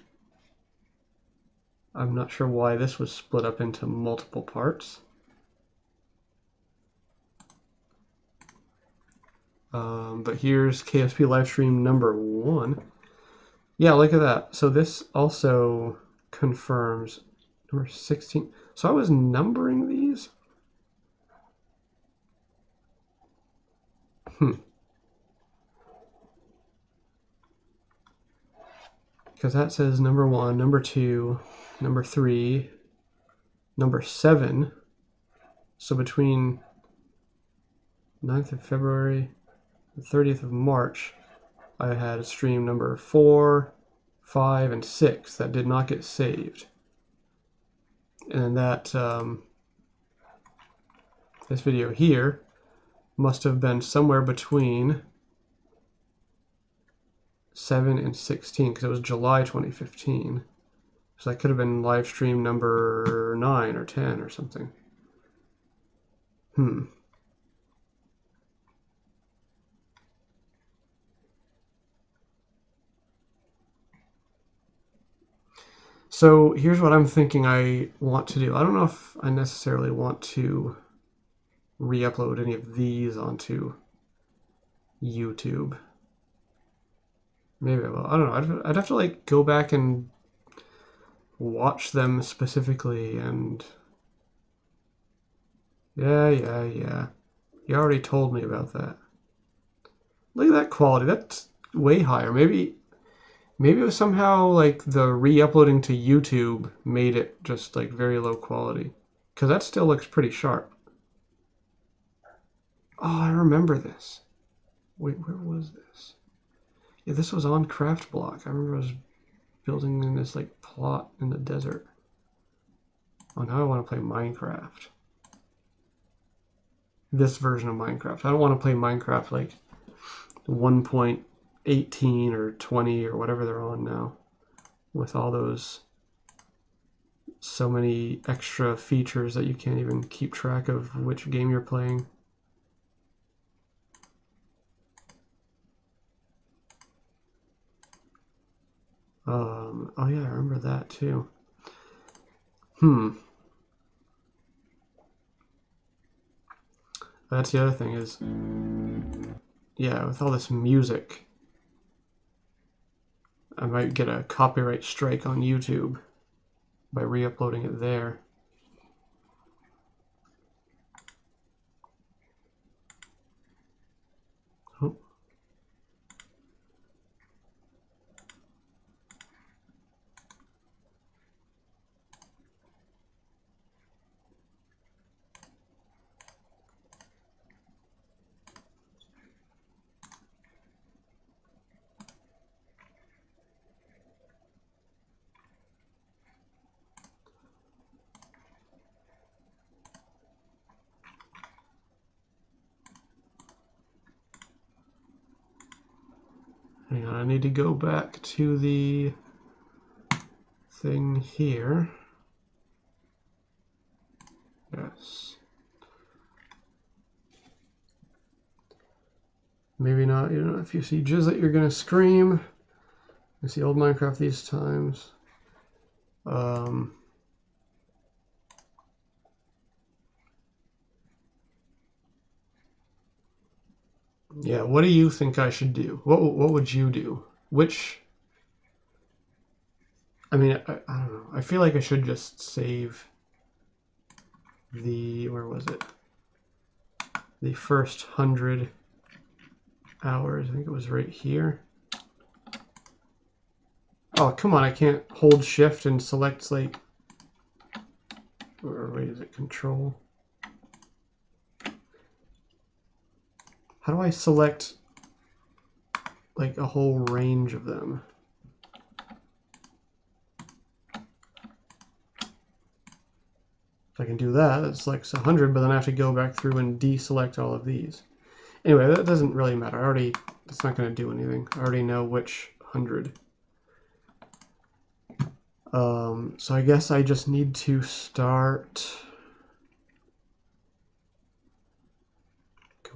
I'm not sure why this was split up into multiple parts. But here's KSP live stream number 1. Yeah, look at that. So this also confirms number 16. So I was numbering these? Because that says number 1, number 2, number 3, number 7. So between 9th of February and 30th of March, I had stream number 4, 5, and 6 that did not get saved. And that this video here must have been somewhere between 7 and 16 because it was July 2015. So that could have been live stream number 9 or 10 or something. So here's what I'm thinking I want to do. I don't know if I necessarily want to re-upload any of these onto YouTube. Maybe I will. I don't know. I'd have to like go back and watch them specifically and yeah. You already told me about that. Look at that quality. That's way higher. Maybe it was somehow like the re-uploading to YouTube made it just like very low quality. Because that still looks pretty sharp. Oh, I remember this. Wait, where was this? Yeah, this was on Craft Block. I remember I was building in this like plot in the desert. Oh, now I want to play Minecraft. This version of Minecraft. I don't want to play Minecraft like 1.18 or 20 or whatever they're on now. With all those so many extra features that you can't even keep track of which game you're playing. Oh yeah, I remember that too. That's the other thing is, yeah, with all this music, I might get a copyright strike on YouTube by re-uploading it there. Oh. Hang on, I need to go back to the thing here. Yes. Maybe not, you know, if you see Jizzlet, you're gonna scream. I see old Minecraft these times. Yeah, what do you think I should do? What would you do? I mean, I don't know. I feel like I should just save the, where was it? The first 100 hours. I think it was right here. Oh, come on. I can't hold shift and select like, or wait, is it control? How do I select like a whole range of them? If I can do that, it selects 100, but then I have to go back through and deselect all of these. Anyway, that doesn't really matter. That's not going to do anything. I already know which 100. So I guess I just need to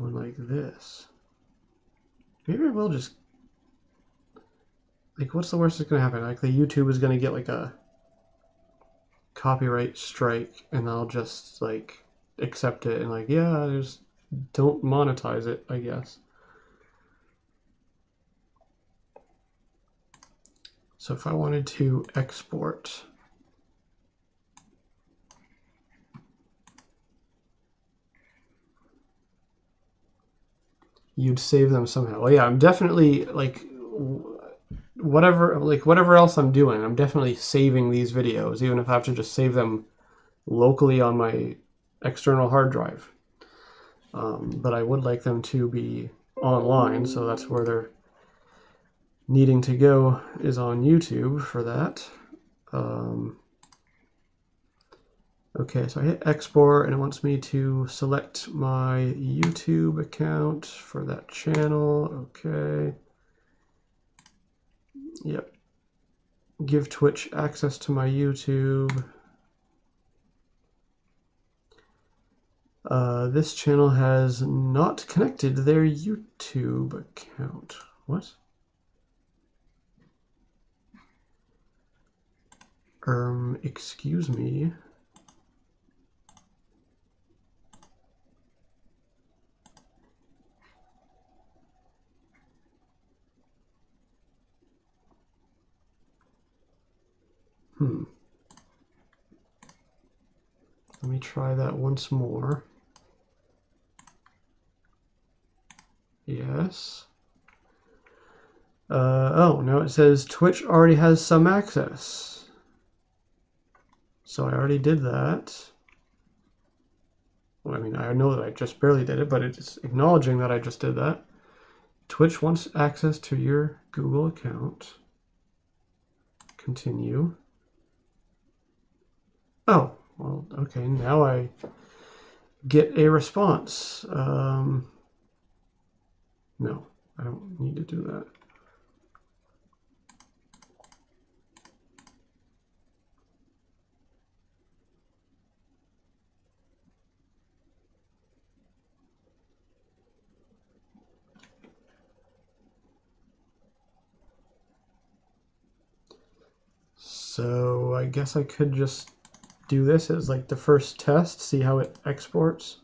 one like this. Maybe I will just, like, what's the worst that's gonna happen? Like, the YouTube is gonna get like a copyright strike, and I'll just like accept it and like, yeah, just don't monetize it, I guess. So if I wanted to export, you'd save them somehow. Well, yeah, I'm definitely like whatever else I'm doing, I'm definitely saving these videos, even if I have to just save them locally on my external hard drive. But I would like them to be online, so that's where they're needing to go, is on YouTube for that. Okay, so I hit export and it wants me to select my YouTube account for that channel. Okay. Yep. Give Twitch access to my YouTube. This channel has not connected their YouTube account. What? Excuse me. Let me try that once more. Yes. Oh, no, it says Twitch already has some access. So I already did that. Well, I mean, I know that I just barely did it, but it's acknowledging that I just did that. Twitch wants access to your Google account. Continue. Oh, well, okay, now I get a response. No, I don't need to do that. So I guess I could just do this as like the first test, see how it exports.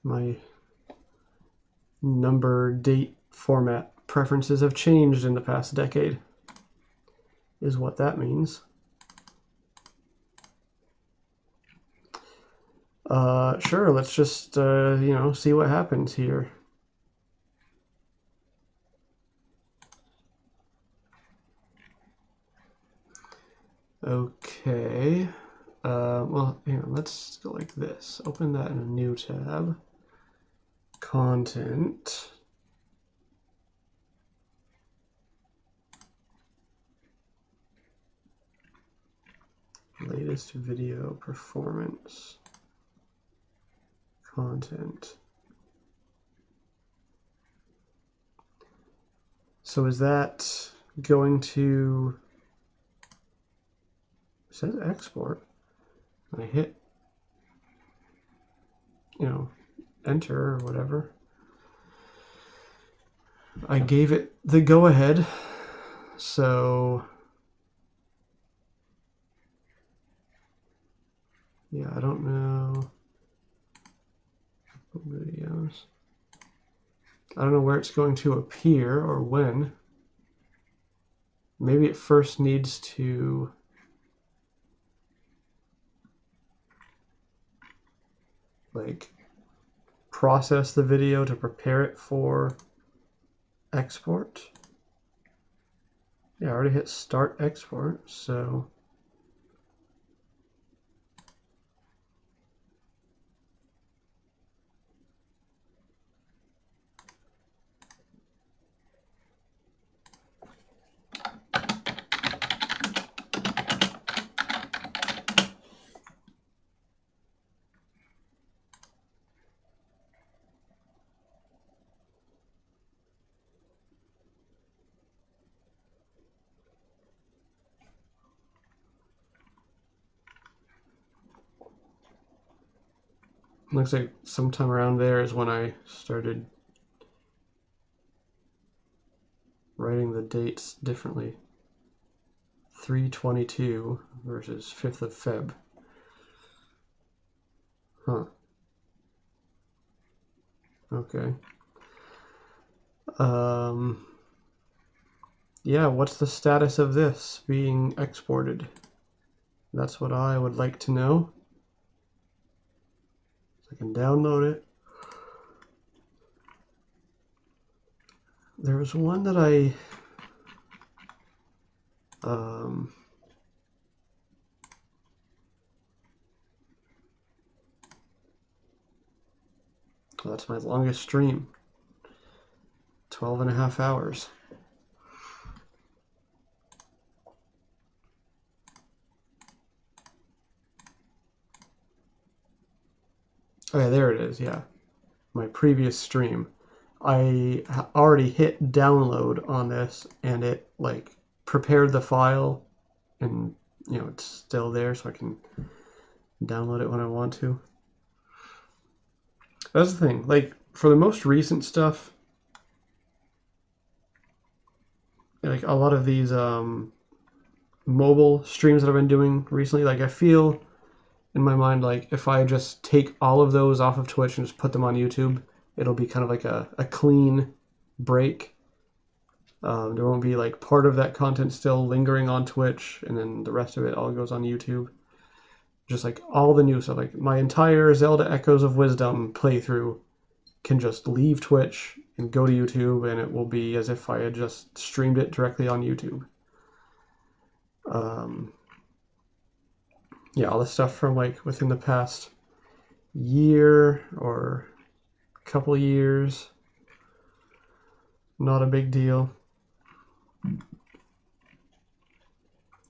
My number date format preferences have changed in the past decade, is what that means. Sure, let's just, you know, see what happens here. Okay. Well, hang on, let's go like this. Open that in a new tab. Content. Latest video performance. Content. So is that going to, it says export. I hit, you know, enter or whatever. I gave it the go ahead. So yeah, I don't know. Videos. I don't know where it's going to appear or when. maybe it first needs to like process the video to prepare it for export. Yeah, I already hit start export, so looks like sometime around there is when I started writing the dates differently. 3/22 versus 5th of Feb. Huh. Okay. Yeah, what's the status of this being exported? That's what I would like to know. So I can download it. There was one that I oh, that's my longest stream. 12.5 hours. Okay, there it is, yeah. My previous stream. I already hit download on this and it like prepared the file and you know it's still there so I can download it when I want to. That's the thing, like for the most recent stuff, like a lot of these mobile streams that I've been doing recently, like I feel in my mind like if I just take all of those off of Twitch and just put them on YouTube, it'll be kind of like a clean break. There won't be like part of that content still lingering on Twitch and then the rest of it all goes on YouTube. Just like all the new stuff, like my entire Zelda Echoes of Wisdom playthrough can just leave Twitch and go to YouTube and it will be as if I had just streamed it directly on YouTube. Yeah, all the stuff from like within the past year or couple years, not a big deal.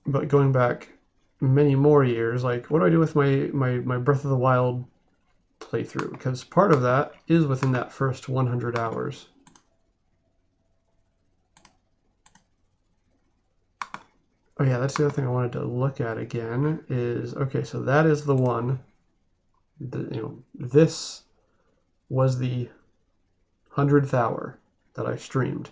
But going back many more years, like what do I do with my Breath of the Wild playthrough? Because part of that is within that first 100 hours. Oh yeah, that's the other thing I wanted to look at again is, okay, so that is the one, this was the 100th hour that I streamed.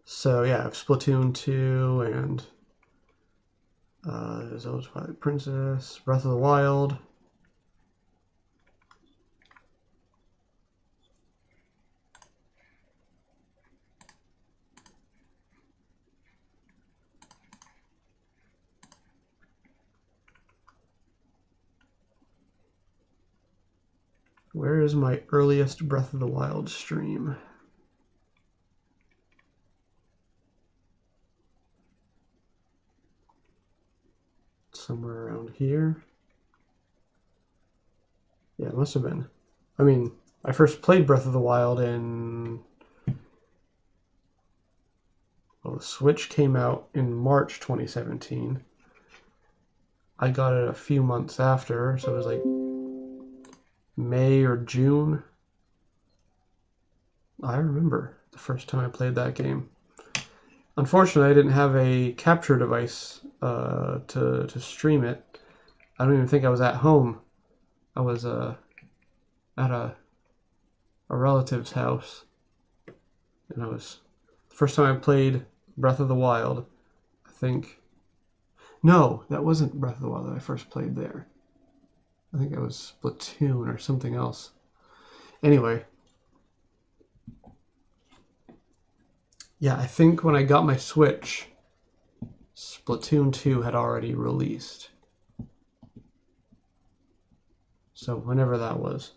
So yeah, I have Splatoon 2 and Zelda Twilight Princess, Breath of the Wild. Where is my earliest Breath of the Wild stream? Somewhere around here. Yeah, it must have been. I mean, I first played Breath of the Wild in... Well, the Switch came out in March 2017. I got it a few months after, so it was like May or June. I remember the first time I played that game. Unfortunately, I didn't have a capture device to stream it. I don't even think I was at home. I was at a relative's house, and the first time I played Breath of the Wild. I think no, that wasn't Breath of the Wild that I first played there. I think it was Splatoon or something else. Anyway, Yeah, I think when I got my Switch, Splatoon 2 had already released. So whenever that was.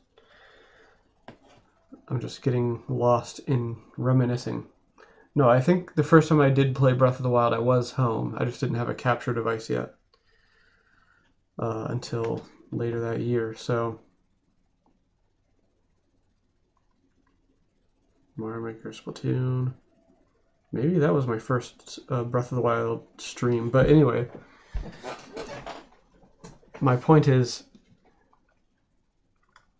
I'm just getting lost in reminiscing. No, I think the first time I did play Breath of the Wild, I was home. I just didn't have a capture device yet until later that year. So Mario Maker, Splatoon. Maybe that was my first Breath of the Wild stream. But anyway, my point is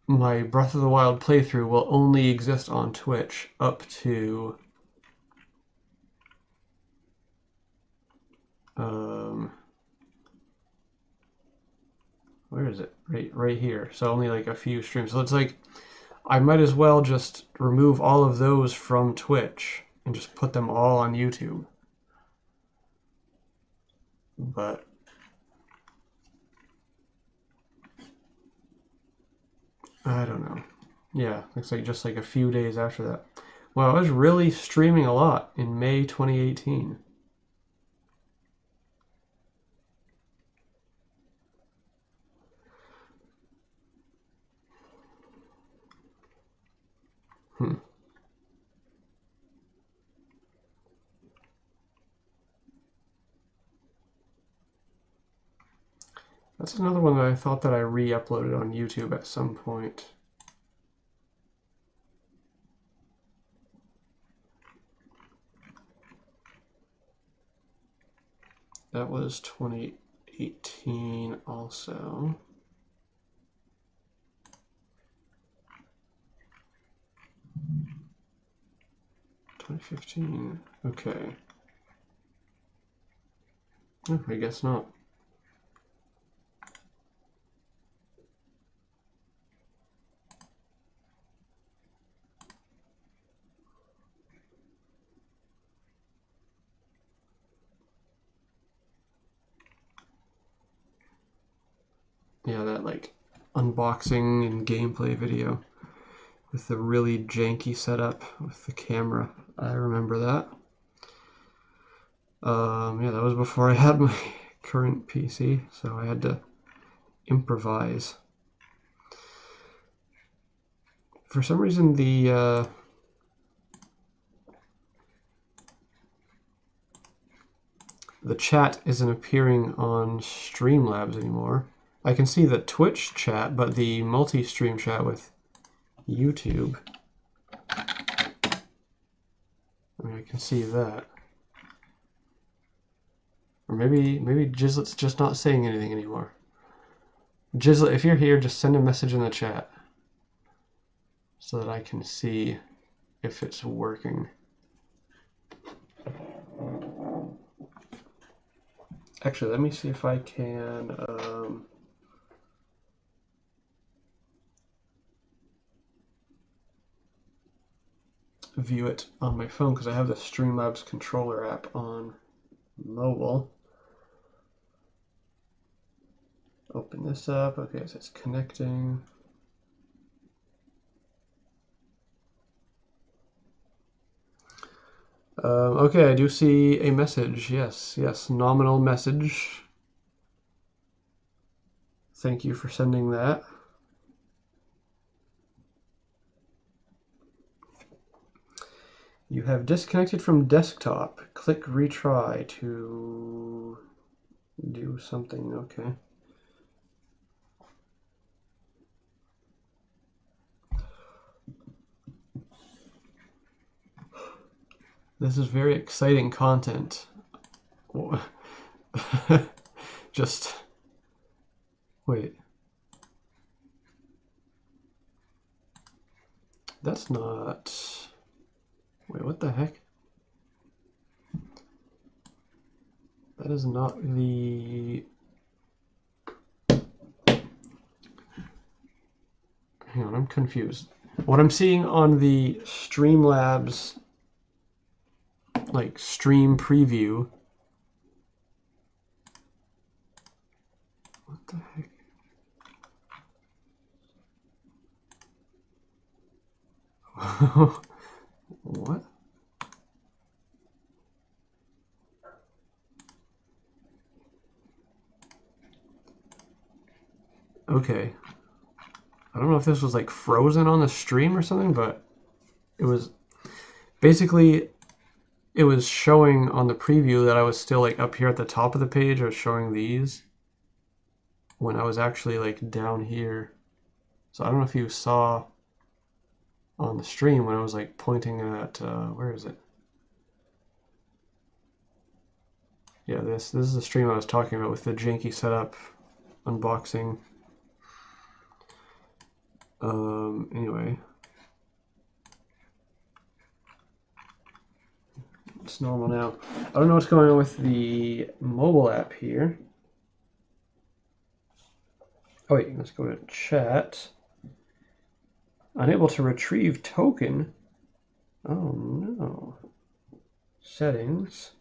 my Breath of the Wild playthrough will only exist on Twitch up to where is it? Right here. So only like a few streams. So it's like I might as well just remove all of those from Twitch and just put them all on YouTube. But I don't know. Yeah, looks like just like a few days after that. Well, I was really streaming a lot in May 2018. That's another one that I thought that I re-uploaded on YouTube at some point. That was 2018 also. 2015. Okay. Oh, I guess not. Yeah, that like unboxing and gameplay video with the really janky setup with the camera. I remember that. Yeah, that was before I had my current PC, so I had to improvise. For some reason, the chat isn't appearing on Streamlabs anymore. I can see the Twitch chat, but the multi-stream chat with YouTube, I mean, I can see that. Or maybe Gizlet's just not saying anything anymore. Gizlet, if you're here, just send a message in the chat so that I can see if it's working. Actually, let me see if I can view it on my phone because I have the Streamlabs controller app on mobile. Open this up. Okay, so it's connecting. Okay, I do see a message. Yes, nominal message. Thank you for sending that. You have disconnected from desktop. Click retry to do something. Okay. This is very exciting content. Just wait. That's not. Wait, what the heck? That is not the. Hang on, I'm confused. What I'm seeing on the Streamlabs like stream preview. What the heck? What? Okay. I don't know if this was like frozen on the stream or something, but it was basically, it was showing on the preview that I was still like up here at the top of the page. I was showing these when I was actually like down here. So I don't know if you saw on the stream when I was like pointing at, where is it? Yeah, this is the stream I was talking about with the janky setup unboxing. Anyway. It's normal now. I don't know what's going on with the mobile app here. Oh wait, let's go to chat. Unable to retrieve token. Oh no. Settings.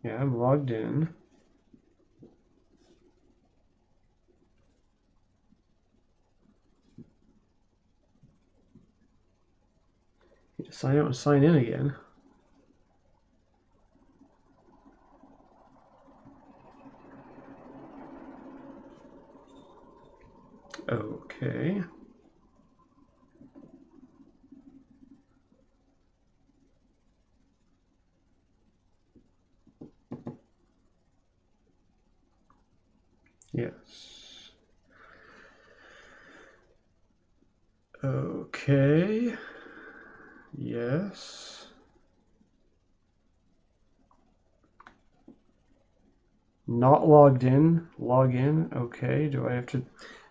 Yeah, I'm logged in. Need to sign out and sign in again. Okay. Yes. Okay. Yes. Not logged in. Log in. Okay. Do I have to...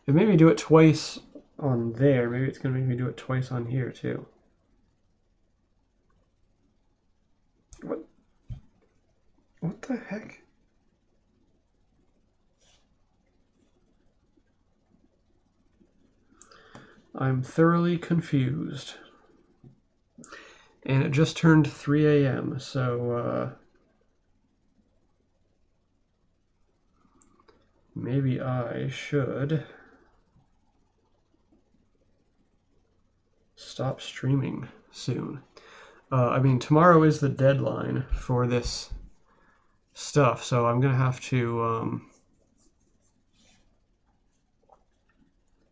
It made me do it twice on there. Maybe it's going to make me do it twice on here too. What the heck? I'm thoroughly confused. And it just turned 3 a.m., so maybe I should stop streaming soon. I mean, tomorrow is the deadline for this stuff, so I'm gonna have to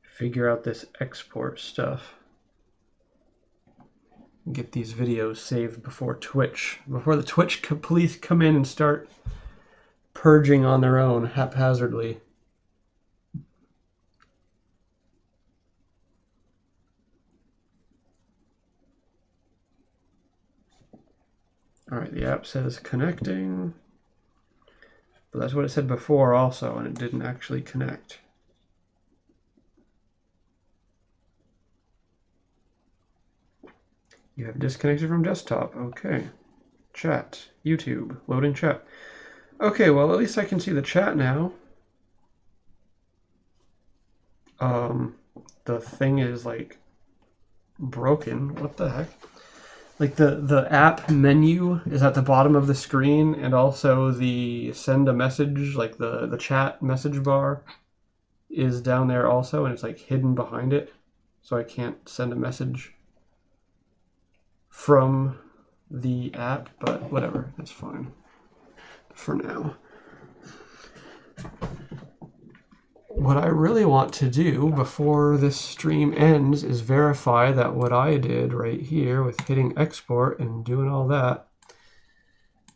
figure out this export stuff. Get these videos saved before the Twitch police come in and start purging on their own haphazardly. All right, the app says connecting, but that's what it said before also, and it didn't actually connect. You have disconnected from desktop. Okay. Chat. YouTube. Loading chat. Okay, well, at least I can see the chat now. The thing is, like, broken. What the heck? Like, the app menu is at the bottom of the screen, and also the send a message, like the chat message bar is down there also, and it's, like, hidden behind it. So I can't send a message from the app, but whatever, that's fine for now. What I really want to do before this stream ends is verify that what I did right here with hitting export and doing all that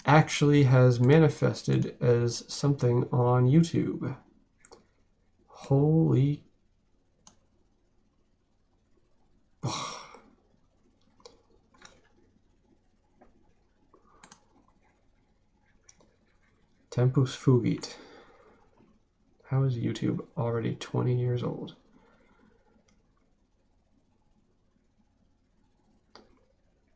actually has manifested as something on YouTube. Holy... Tempus fugit. How is YouTube already 20 years old?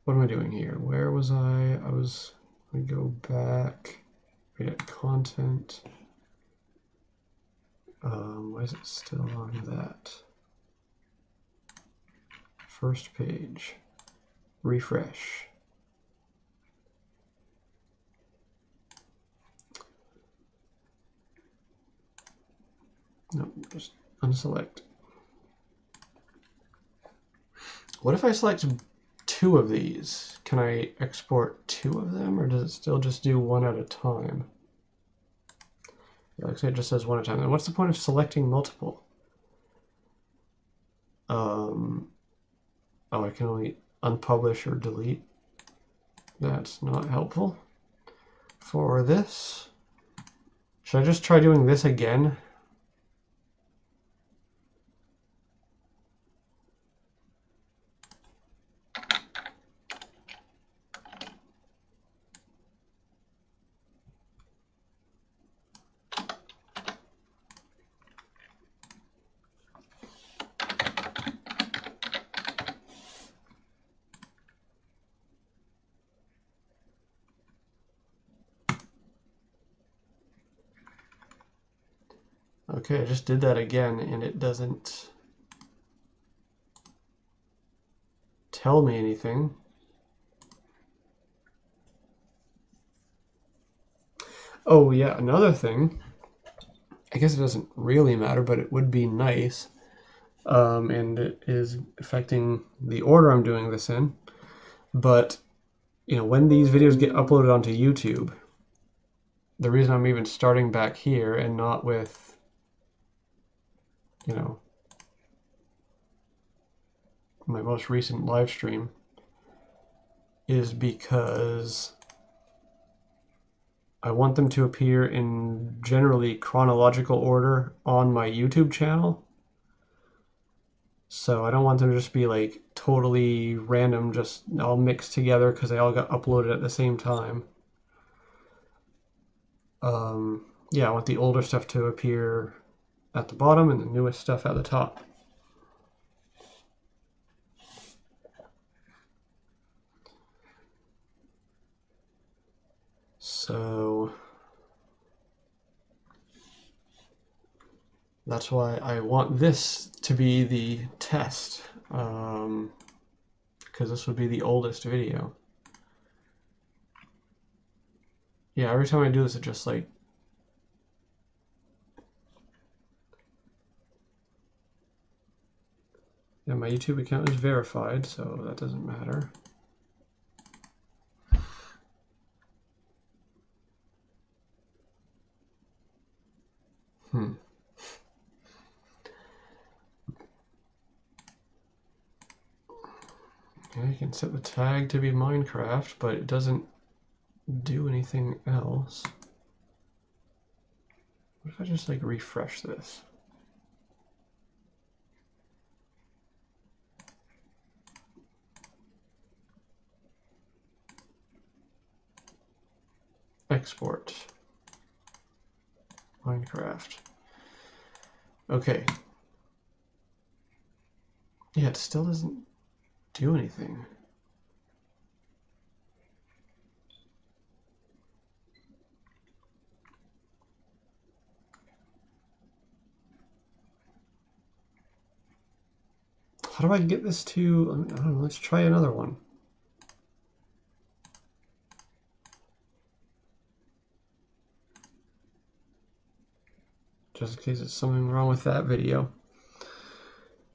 What am I doing here? Where was I? I was going to go back. We got content. Why is it still on that? First page. Refresh. No, just unselect. What if I select 2 of these? Can I export 2 of them, or does it still just do 1 at a time? Yeah, looks like it just says one at a time. And what's the point of selecting multiple? Oh, I can only unpublish or delete. That's not helpful. For this, should I just try doing this again? Okay, I just did that again and it doesn't tell me anything. Oh yeah, another thing, I guess it doesn't really matter, but it would be nice, and it is affecting the order I'm doing this in, but you know, when these videos get uploaded onto YouTube, the reason I'm even starting back here and not with, you know, my most recent live stream is because I want them to appear in generally chronological order on my YouTube channel. So I don't want them to just be like totally random, just all mixed together because they all got uploaded at the same time. Yeah, I want the older stuff to appear at the bottom and the newest stuff at the top. So that's why I want this to be the test, because this would be the oldest video. Yeah, every time I do this, it just like yeah, my YouTube account is verified, so that doesn't matter. Okay, you can set the tag to be Minecraft, but it doesn't do anything else. What if I just like refresh this? Export Minecraft. Okay. Yeah, it still doesn't do anything. How do I get this to, I don't know, let's try another one. Just in case it's something wrong with that video.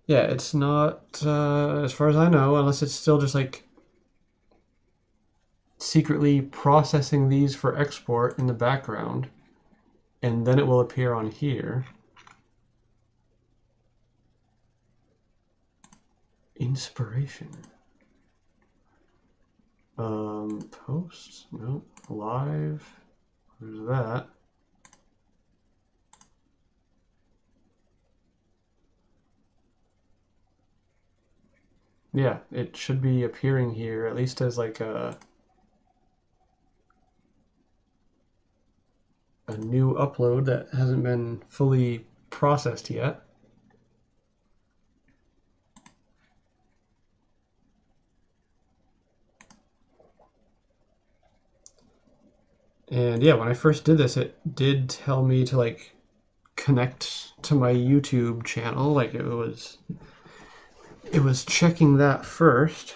Yeah, it's not, as far as I know, unless it's still just like secretly processing these for export in the background, and then it will appear on here. Inspiration. Posts? Nope. Live. There's that. Yeah, it should be appearing here, at least as like a new upload that hasn't been fully processed yet. And yeah, when I first did this, it did tell me to like connect to my YouTube channel. Like it was checking that first.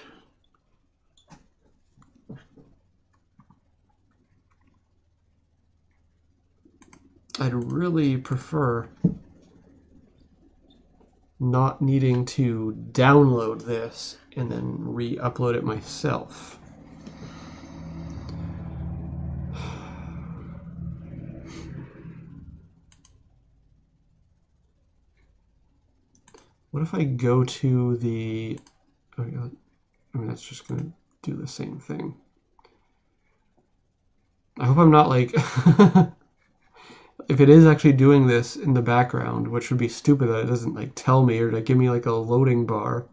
I'd really prefer not needing to download this and then re-upload it myself. What if I go to the... I mean, that's just going to do the same thing. I hope I'm not like... if it is actually doing this in the background, which would be stupid that it doesn't like tell me or to give me like a loading bar.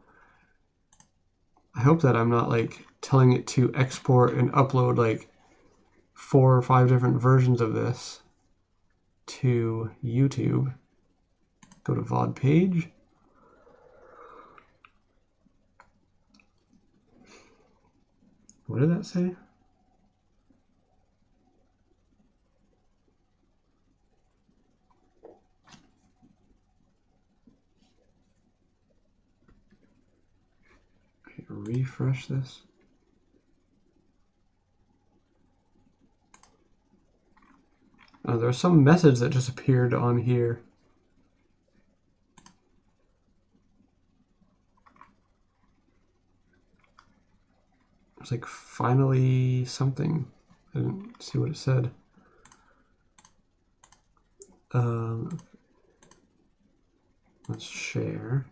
I hope that I'm not like telling it to export and upload like 4 or 5 different versions of this to YouTube. Go to VOD page. What did that say? Okay, refresh this. There's some message that just appeared on here. It's like finally something. I didn't see what it said. Let's share.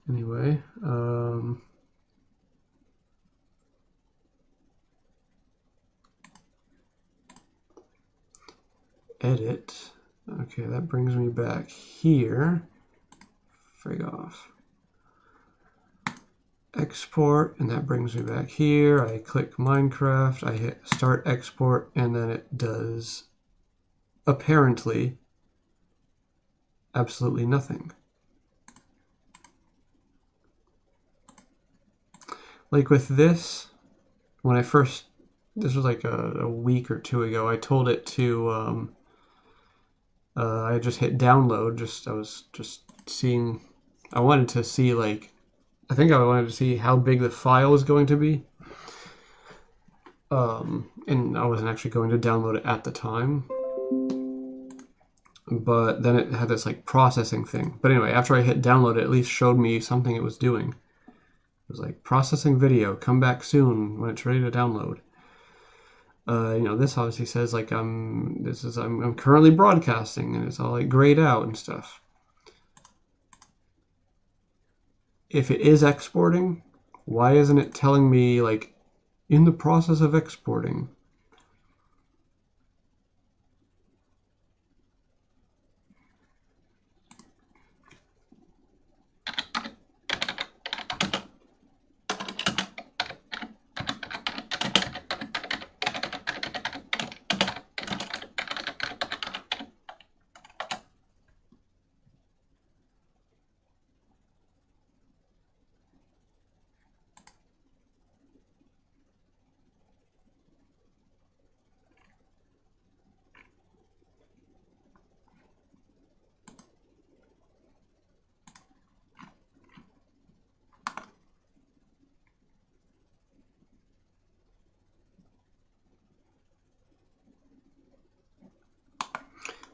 Anyway, edit. Okay, that brings me back here. Frig off. Export, and that brings me back here. I click Minecraft, I hit start export, and then it does apparently absolutely nothing. Like with this, when I first, this was like a week or 2 ago, I told it to, I just hit download, I was just seeing, I wanted to see like, I think I wanted to see how big the file was going to be. And I wasn't actually going to download it at the time. But then it had this like processing thing. But anyway, after I hit download, it at least showed me something it was doing. It was like processing video, come back soon when it's ready to download. You know, this obviously says like I'm currently broadcasting, and it's all like grayed out and stuff. If it is exporting, why isn't it telling me like in the process of exporting?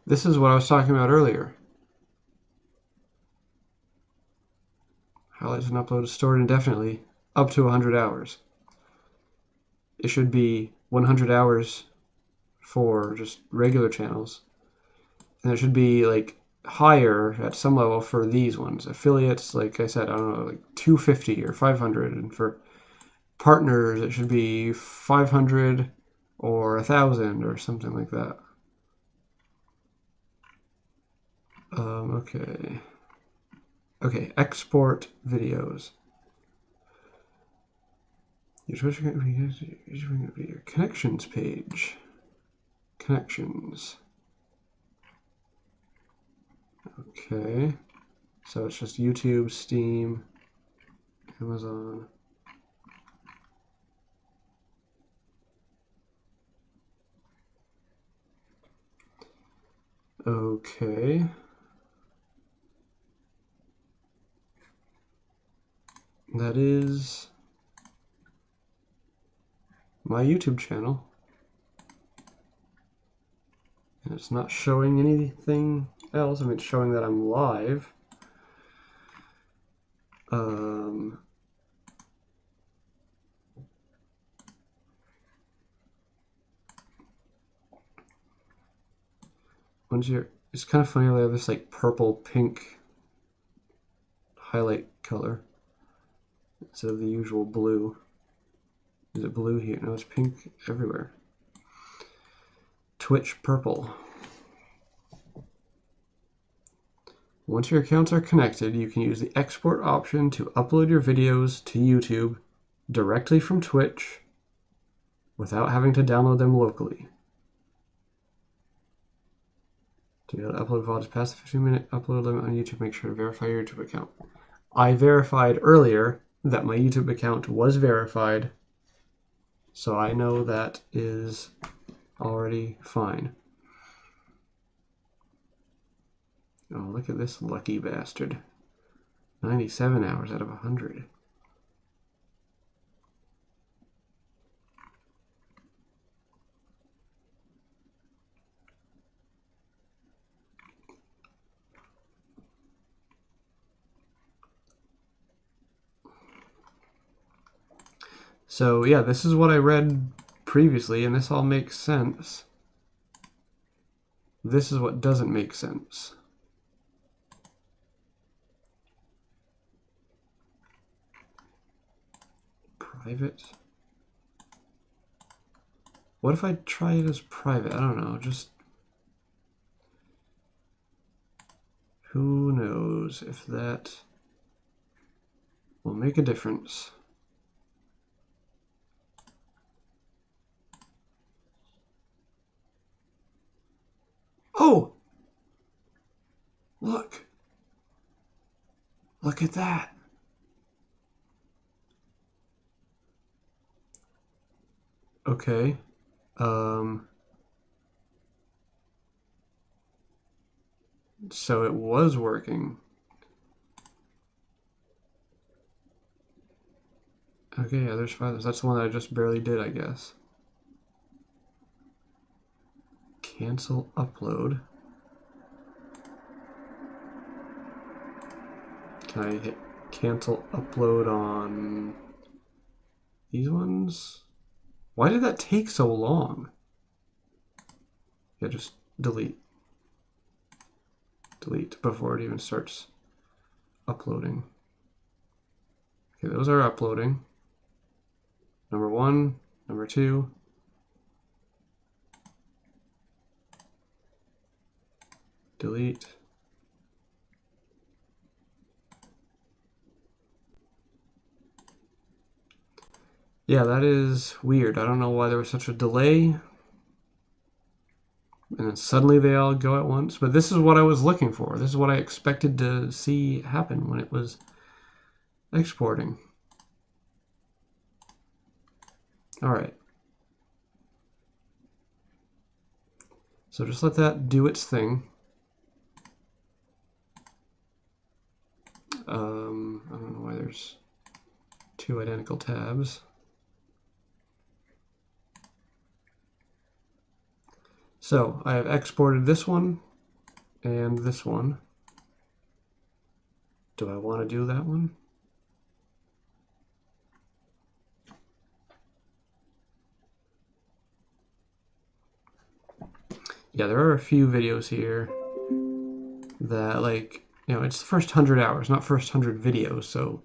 This is what I was talking about earlier. Highlights and upload is stored indefinitely, up to 100 hours. It should be 100 hours for just regular channels. And it should be like higher at some level for these ones. Affiliates, like I said, I don't know, like 250 or 500. And for partners, it should be 500 or 1,000 or something like that. Okay. Okay, export videos. Your connections page. Connections. Okay. So it's just YouTube, Steam, Amazon. Okay. That is my YouTube channel. And it's not showing anything else. I mean, it's showing that I'm live. It's kind of funny, they have this like purple pink highlight color instead of the usual blue. Is it blue here? No, it's pink everywhere. Twitch purple. Once your accounts are connected, you can use the export option to upload your videos to YouTube directly from Twitch without having to download them locally. To be able to upload VODs past the 15-minute upload limit on YouTube, make sure to verify your YouTube account. I verified earlier that my YouTube account was verified, so I know that is already fine. Oh, look at this lucky bastard. 97 hours out of 100. So yeah, this is what I read previously, and this all makes sense. This is what doesn't make sense. Private? What if I try it as private? I don't know, just... Who knows if that will make a difference. Oh! Look! Look at that! Okay. So it was working. Okay, yeah, there's 5. That's the one that I just barely did, I guess. Cancel upload. Can I hit cancel upload on these ones? Why did that take so long? Yeah, just delete. Delete before it even starts uploading. Okay, those are uploading. Number 1, number 2. Delete. Yeah, that is weird. I don't know why there was such a delay. And then suddenly they all go at once. But this is what I was looking for. This is what I expected to see happen when it was exporting. All right. So just let that do its thing. I don't know why there's 2 identical tabs. So I have exported this one and this one. Do I want to do that one? Yeah, there are a few videos here that, like, you know, it's the first 100 hours, not first 100 videos. So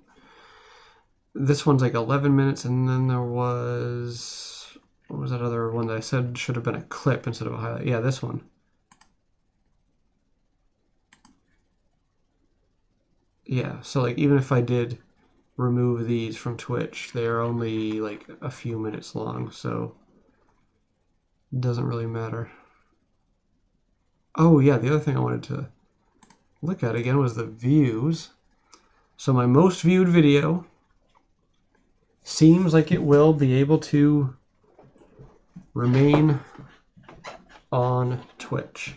this one's like 11 minutes, and then there was, what was that other one that I said should have been a clip instead of a highlight? Yeah, this one. Yeah, so like even if I did remove these from Twitch, they're only like a few minutes long, so it doesn't really matter. Oh yeah, the other thing I wanted to look at again was the views. So my most viewed video seems like it will be able to remain on Twitch.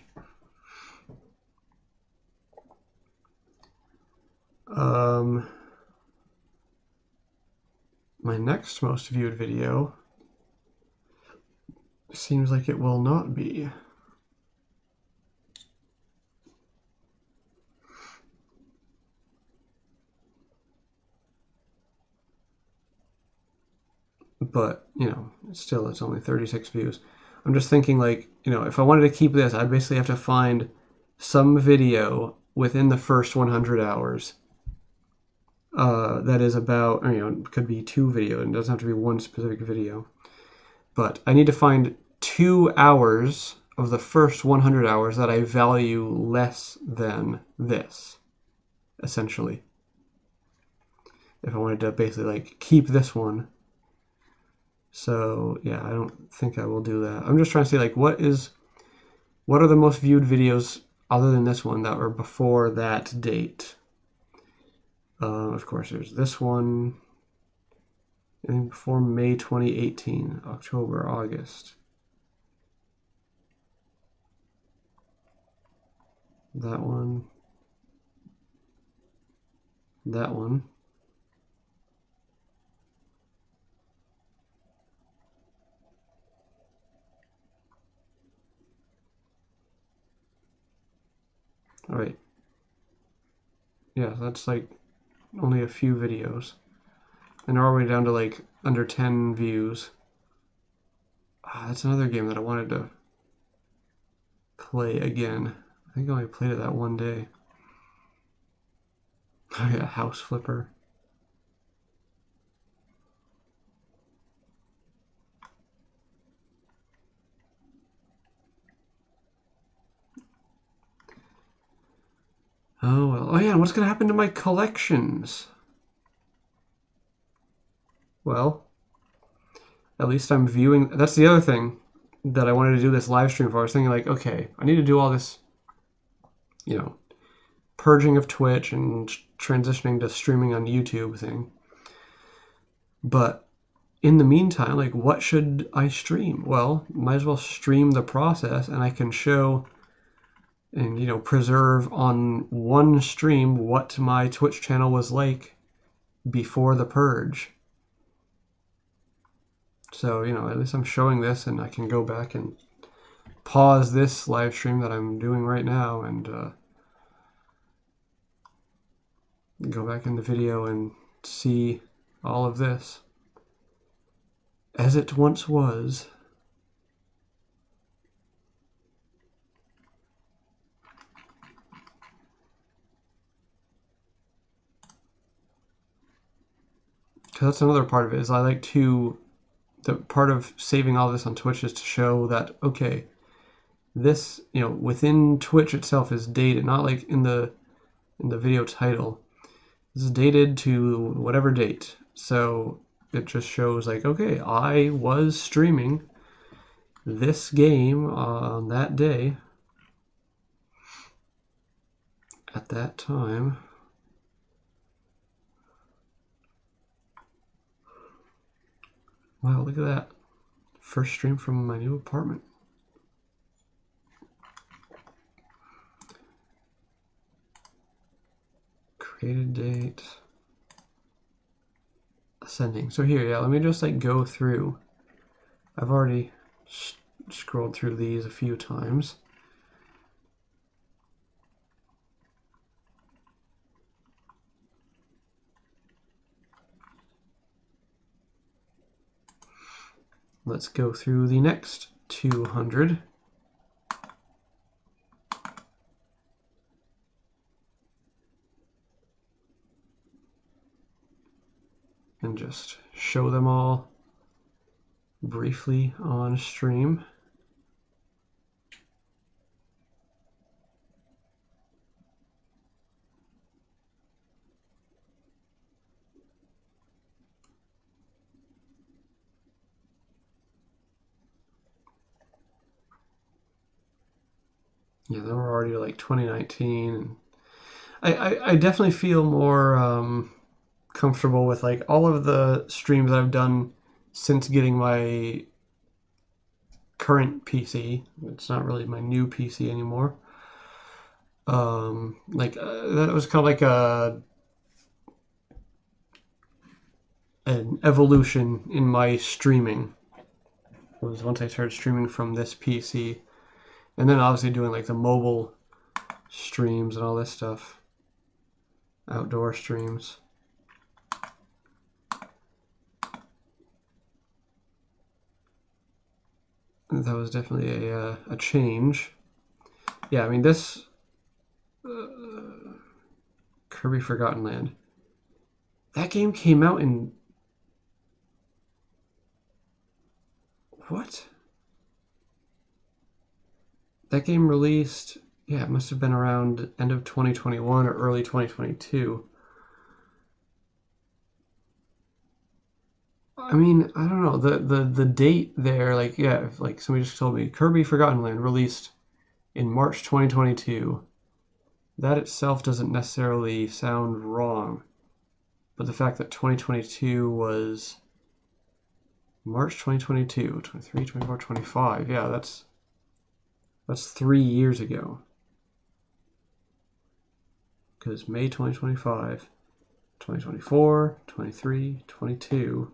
My next most viewed video seems like it will not be. but you know, still it's only 36 views. I'm just thinking like, you know, if I wanted to keep this, I'd basically have to find some video within the first 100 hours that is about, or, you know, it could be 2 videos, it doesn't have to be one specific video. But I need to find 2 hours of the first 100 hours that I value less than this, essentially. If I wanted to basically like keep this one. So yeah, I don't think I will do that. I'm just trying to see like what are the most viewed videos other than this one that were before that date. Of course, there's this one, and before May 2018, October, August. That one. That one. All right. Yeah, that's like only a few videos. And they're all the way down to like under 10 views. That's another game that I wanted to play again. I think I only played it that one day. Oh yeah, House Flipper. Oh well. Oh yeah, what's gonna happen to my collections? Well, at least I'm viewing. That's the other thing that I wanted to do this live stream for. I was thinking like, okay, I need to do all this, you know, purging of Twitch and transitioning to streaming on YouTube thing. But in the meantime, like, what should I stream? Well, might as well stream the process, and I can show and, you know, preserve on one stream what my Twitch channel was like before the purge. So, you know, at least I'm showing this, and I can go back and pause this live stream that I'm doing right now and go back in the video and see all of this as it once was. Because that's another part of it, is I like to, the part of saving all this on Twitch is to show that, okay, this, you know, within Twitch itself is dated, not like in the video title. This is dated to whatever date. So it just shows like, okay, I was streaming this game on that day at that time. Wow, look at that. First stream from my new apartment. Created date. Ascending. So here, yeah, let me just like go through. I've already scrolled through these a few times. Let's go through the next 200. And just show them all briefly on stream. Yeah, they were already like 2019. I definitely feel more comfortable with like all of the streams that I've done since getting my current PC. It's not really my new PC anymore. That was kind of like an evolution in my streaming. It was once I started streaming from this PC, and then obviously doing like the mobile streams and all this stuff, outdoor streams. that was definitely a change. Yeah, I mean this Kirby Forgotten Land. That game came out in what? That game released, yeah, it must have been around end of 2021 or early 2022. I mean, I don't know. The date there, like, yeah, if, like somebody just told me Kirby Forgotten Land released in March 2022. That itself doesn't necessarily sound wrong. But the fact that 2022 was March 2022, 23, 24, 25, yeah, that's 3 years ago. Because May 2025, 2024, 23, 22.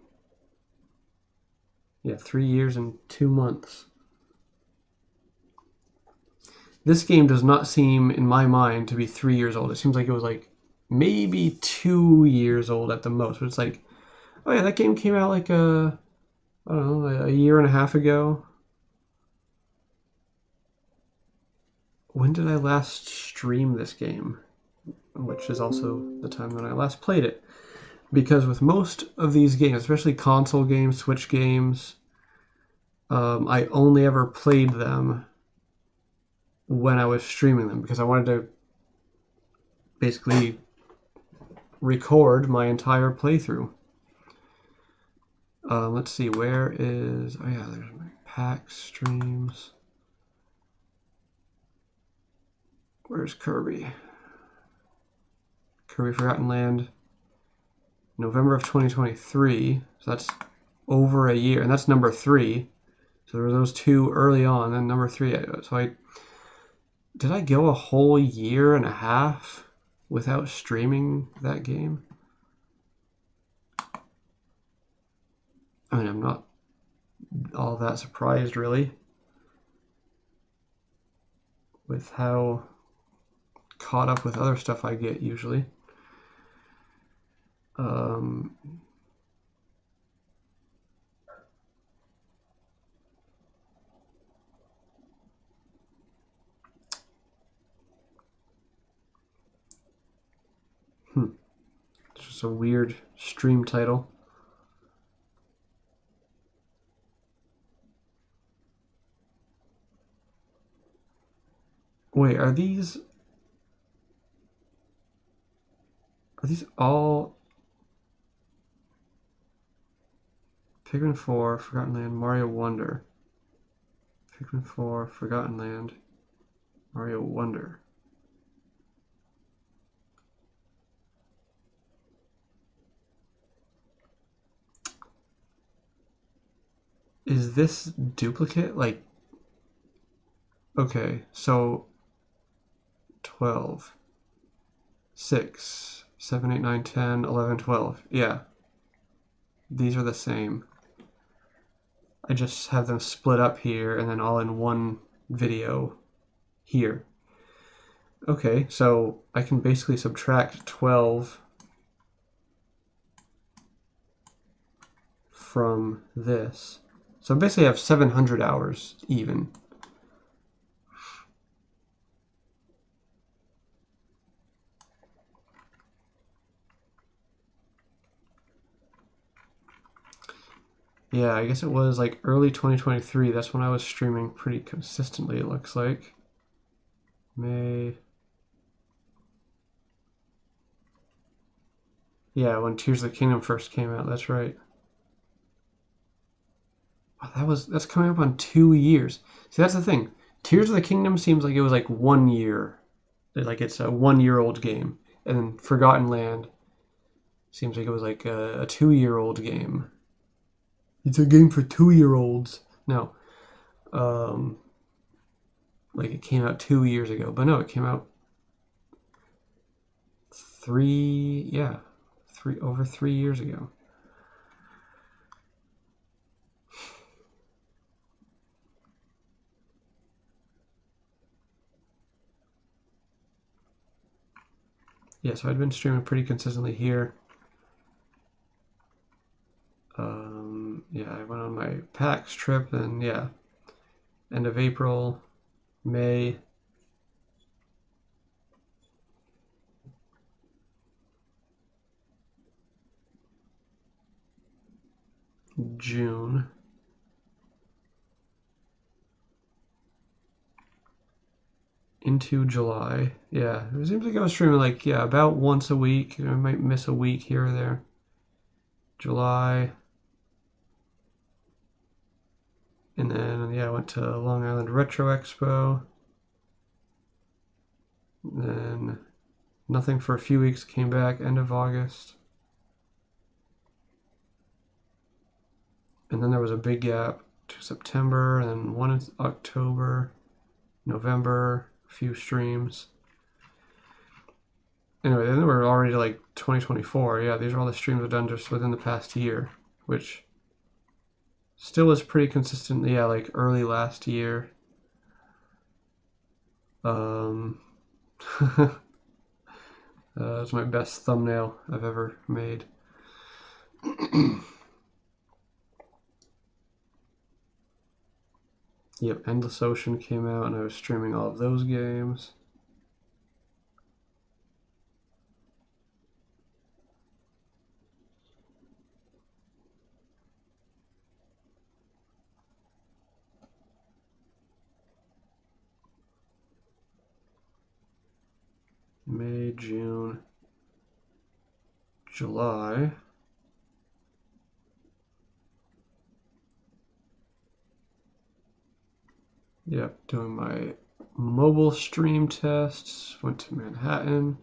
Yeah, 3 years and 2 months. This game does not seem, in my mind, to be 3 years old. It seems like it was like maybe 2 years old at the most. But it's like, oh yeah, that game came out like I don't know, a year and a half ago. When did I last stream this game? Which is also the time when I last played it. Because with most of these games, especially console games, Switch games, I only ever played them when I was streaming them because I wanted to basically record my entire playthrough. Let's see, where is... Oh yeah, there's my pack streams. Where's Kirby? Kirby Forgotten Land, November of 2023. So that's over a year, and that's number 3. So there were those 2 early on, and number 3. So did I go a whole year and a half without streaming that game? I mean, I'm not all that surprised, really, with how caught up with other stuff I get usually. It's just a weird stream title. Wait, are these all Pikmin 4, Forgotten Land, Mario Wonder? Pikmin 4, Forgotten Land, Mario Wonder. Is this duplicate? Like, okay, so 12, 6, 7, 8, 9, 10, 11, 12. Yeah, these are the same. I just have them split up here and then all in one video here. Okay, so I can basically subtract 12 from this. So I basically have 700 hours even. Yeah, I guess it was like early 2023. That's when I was streaming pretty consistently, it looks like. May. Yeah, when Tears of the Kingdom first came out, that's right. Wow, that's coming up on 2 years. See, that's the thing. Tears of the Kingdom seems like it was like 1 year. Like it's a 1-year-old game. And then Forgotten Land seems like it was like a 2-year-old game. It's a game for 2-year-olds. No. Like it came out 2 years ago. But no, it came out over 3 years ago. Yeah, so I'd been streaming pretty consistently here. Yeah, I went on my PAX trip, and yeah, end of April, May, June, into July. Yeah, it seems like I was streaming like, yeah, about once a week. I might miss a week here or there. July. And then, yeah, I went to Long Island Retro Expo. And then nothing for a few weeks, came back end of August. And then there was a big gap to September, and then one in October, November, a few streams. Anyway, then we're already like 2024. Yeah, these are all the streams I've done just within the past year, which still is pretty consistent. Yeah, like early last year. That's my best thumbnail I've ever made. Yep, Endless Ocean came out, and I was streaming all of those games. May, June, July. Yep, doing my mobile stream tests. Went to Manhattan.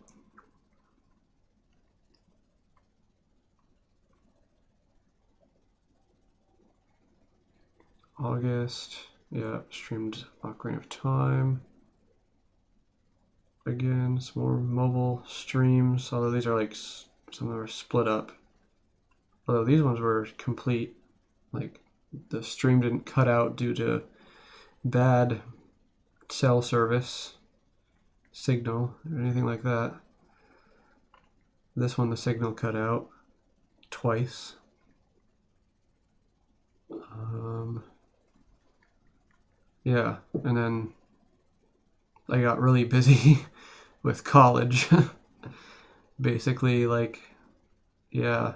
August. Yeah, streamed Ocarina of Time. Again, some more mobile streams, although these are like, some of them are split up. Although these ones were complete, like the stream didn't cut out due to bad cell service, signal, or anything like that. This one, the signal cut out twice. Yeah, and then I got really busy with college. Basically, like, yeah,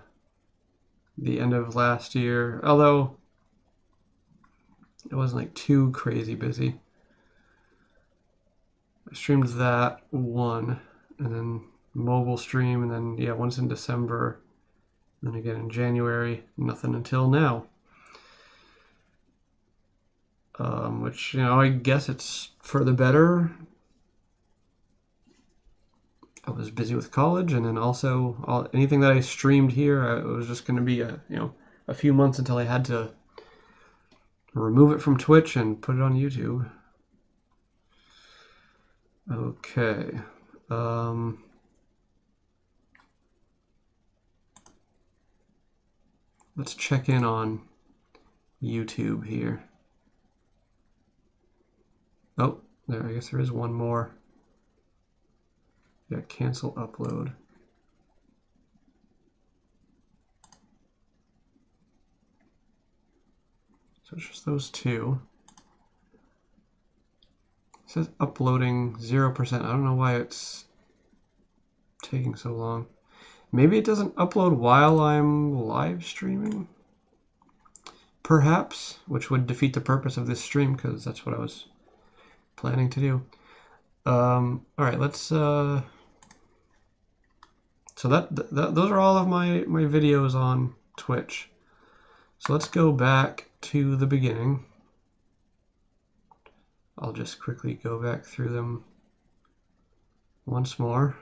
the end of last year, although it wasn't like too crazy busy. I streamed that one, and then mobile stream, and then, yeah, once in December, then again in January, nothing until now. Which, you know, I guess it's for the better. I was busy with college, and then also anything that I streamed here, it was just going to be a few months until I had to remove it from Twitch and put it on YouTube. Okay. Let's check in on YouTube here. Oh, there, I guess there is one more. Yeah, cancel upload. So it's just those two. It says uploading 0%. I don't know why it's taking so long. Maybe it doesn't upload while I'm live streaming? Perhaps, which would defeat the purpose of this stream, because that's what I was planning to do. All right, let's. So those are all of my videos on Twitch. So let's go back to the beginning. I'll just quickly go back through them once more.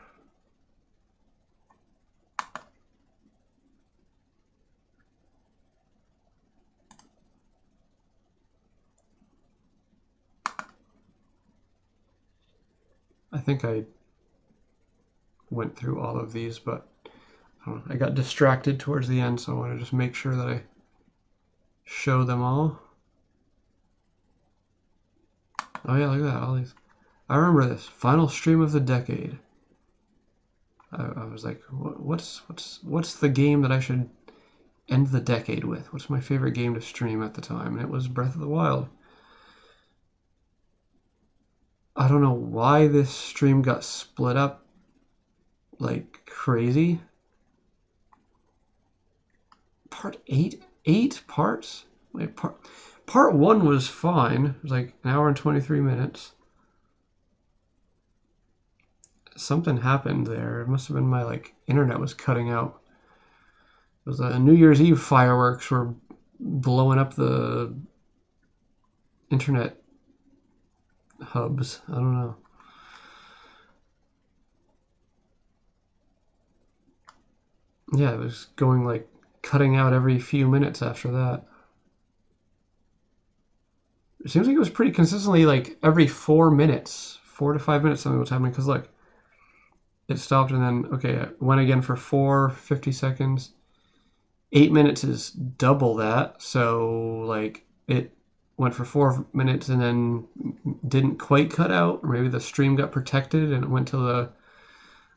I think I went through all of these, but I got distracted towards the end, so I want to just make sure that I show them all. Oh yeah, look at that, all these. I remember this, final stream of the decade. I was like, what's the game that I should end the decade with? What's my favorite game to stream at the time? And it was Breath of the Wild. I don't know why this stream got split up like crazy. Part 8? 8 parts? Wait, part 1 was fine. It was like an hour and 23 minutes. Something happened there. It must have been my like internet was cutting out. It was a New Year's Eve fireworks were blowing up the internet hubs. I don't know. Yeah, it was going like cutting out every few minutes after that. It seems like it was pretty consistently like every 4 minutes, 4 to 5 minutes, something was happening. Because like it stopped and then okay, it went again for 50 seconds. 8 minutes is double that, so like it went for 4 minutes and then didn't quite cut out, or maybe the stream got protected and it went to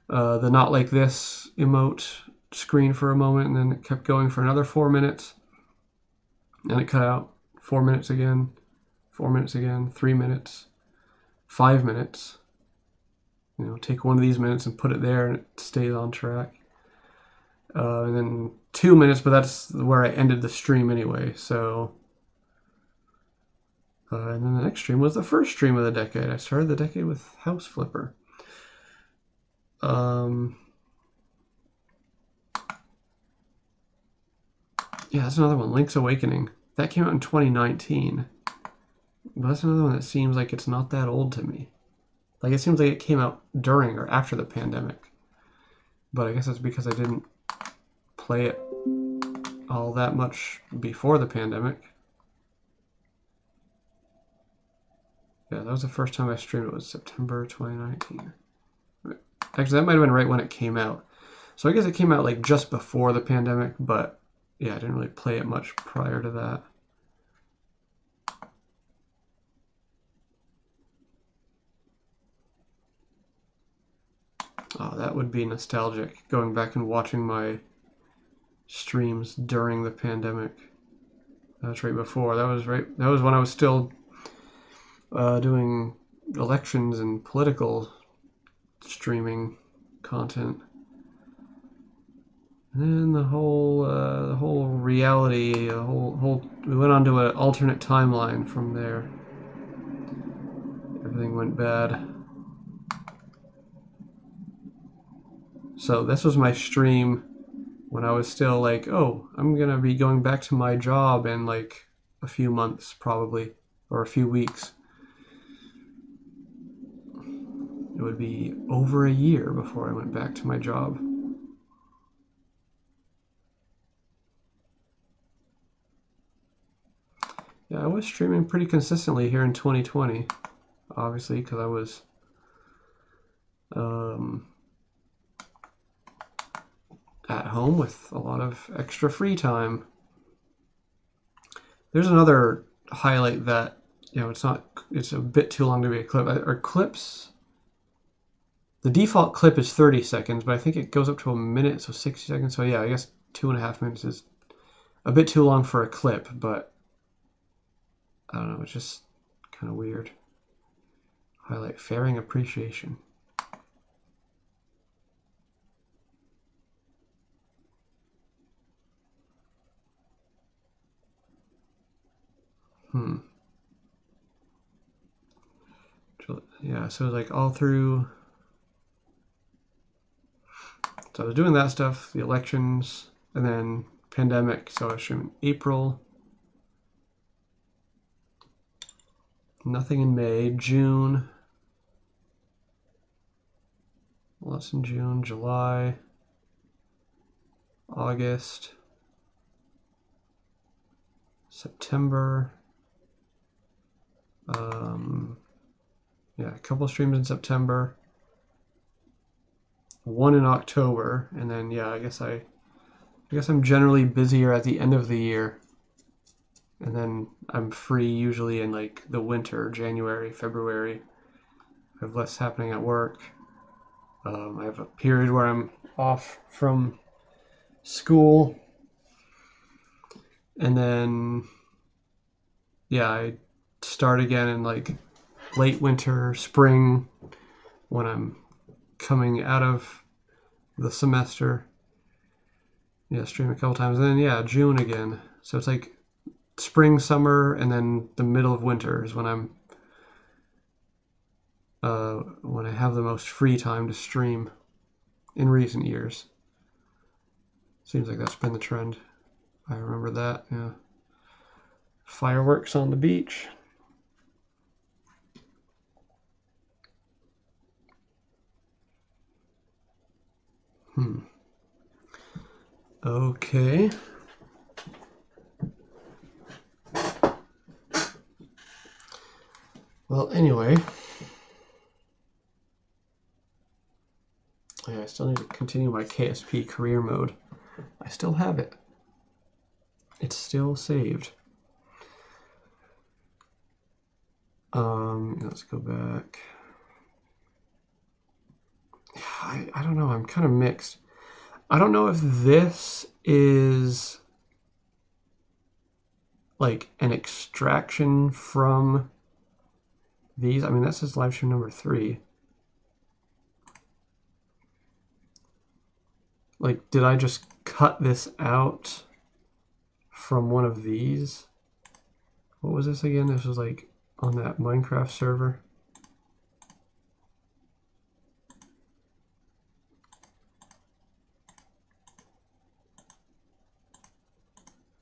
the not like this emote screen for a moment, and then it kept going for another 4 minutes, and it cut out. 4 minutes again, 4 minutes again, 3 minutes, 5 minutes. You know, take one of these minutes and put it there, and it stays on track. And then 2 minutes, but that's where I ended the stream anyway. So, and then the next stream was the first stream of the decade. I started the decade with House Flipper. Yeah, that's another one. Link's Awakening. That came out in 2019. But that's another one that seems like it's not that old to me. Like, it seems like it came out during or after the pandemic. But I guess that's because I didn't play it all that much before the pandemic. Yeah, that was the first time I streamed. It was September 2019. Actually, that might have been right when it came out. So I guess it came out like just before the pandemic, but yeah, I didn't really play it much prior to that. Oh, that would be nostalgic, going back and watching my streams during the pandemic. That's right before. That was when I was still doing elections and political streaming content. And then the whole reality, we went on to an alternate timeline from there. Everything went bad. So this was my stream when I was still like, oh, I'm gonna be going back to my job in like a few months probably, or a few weeks. It would be over a year before I went back to my job. Yeah, I was streaming pretty consistently here in 2020, obviously, because I was at home with a lot of extra free time. There's another highlight that, it's a bit too long to be a clip. Are clips, the default clip is 30 seconds, but I think it goes up to a minute, so 60 seconds. So yeah, I guess 2.5 minutes is a bit too long for a clip, but I don't know, it's just kind of weird. Highlight fairing appreciation. Yeah, so like all through. So I was doing that stuff, the elections, and then pandemic. So I was streaming April. Nothing in May. June. Less in June. July. August. September. Yeah, a couple streams in September. One in October, and then yeah, I guess I'm generally busier at the end of the year. And then I'm free usually in like the winter, January, February. I have less happening at work. I have a period where I'm off from school. And then, yeah, I start again in like late winter, spring, when I'm coming out of the semester. Yeah, stream a couple times. And then, yeah, June again. So it's like spring, summer, and then the middle of winter is when when I have the most free time to stream in recent years. Seems like that's been the trend. I remember that, yeah. Fireworks on the beach. Okay. Well, anyway. Yeah, I still need to continue my KSP career mode. I still have it. It's still saved. Let's go back. I don't know. I'm kind of mixed. I don't know if this is like an extraction from these. I mean, this is live stream number 3. Like, did I just cut this out from one of these? What was this again? This was like on that Minecraft server.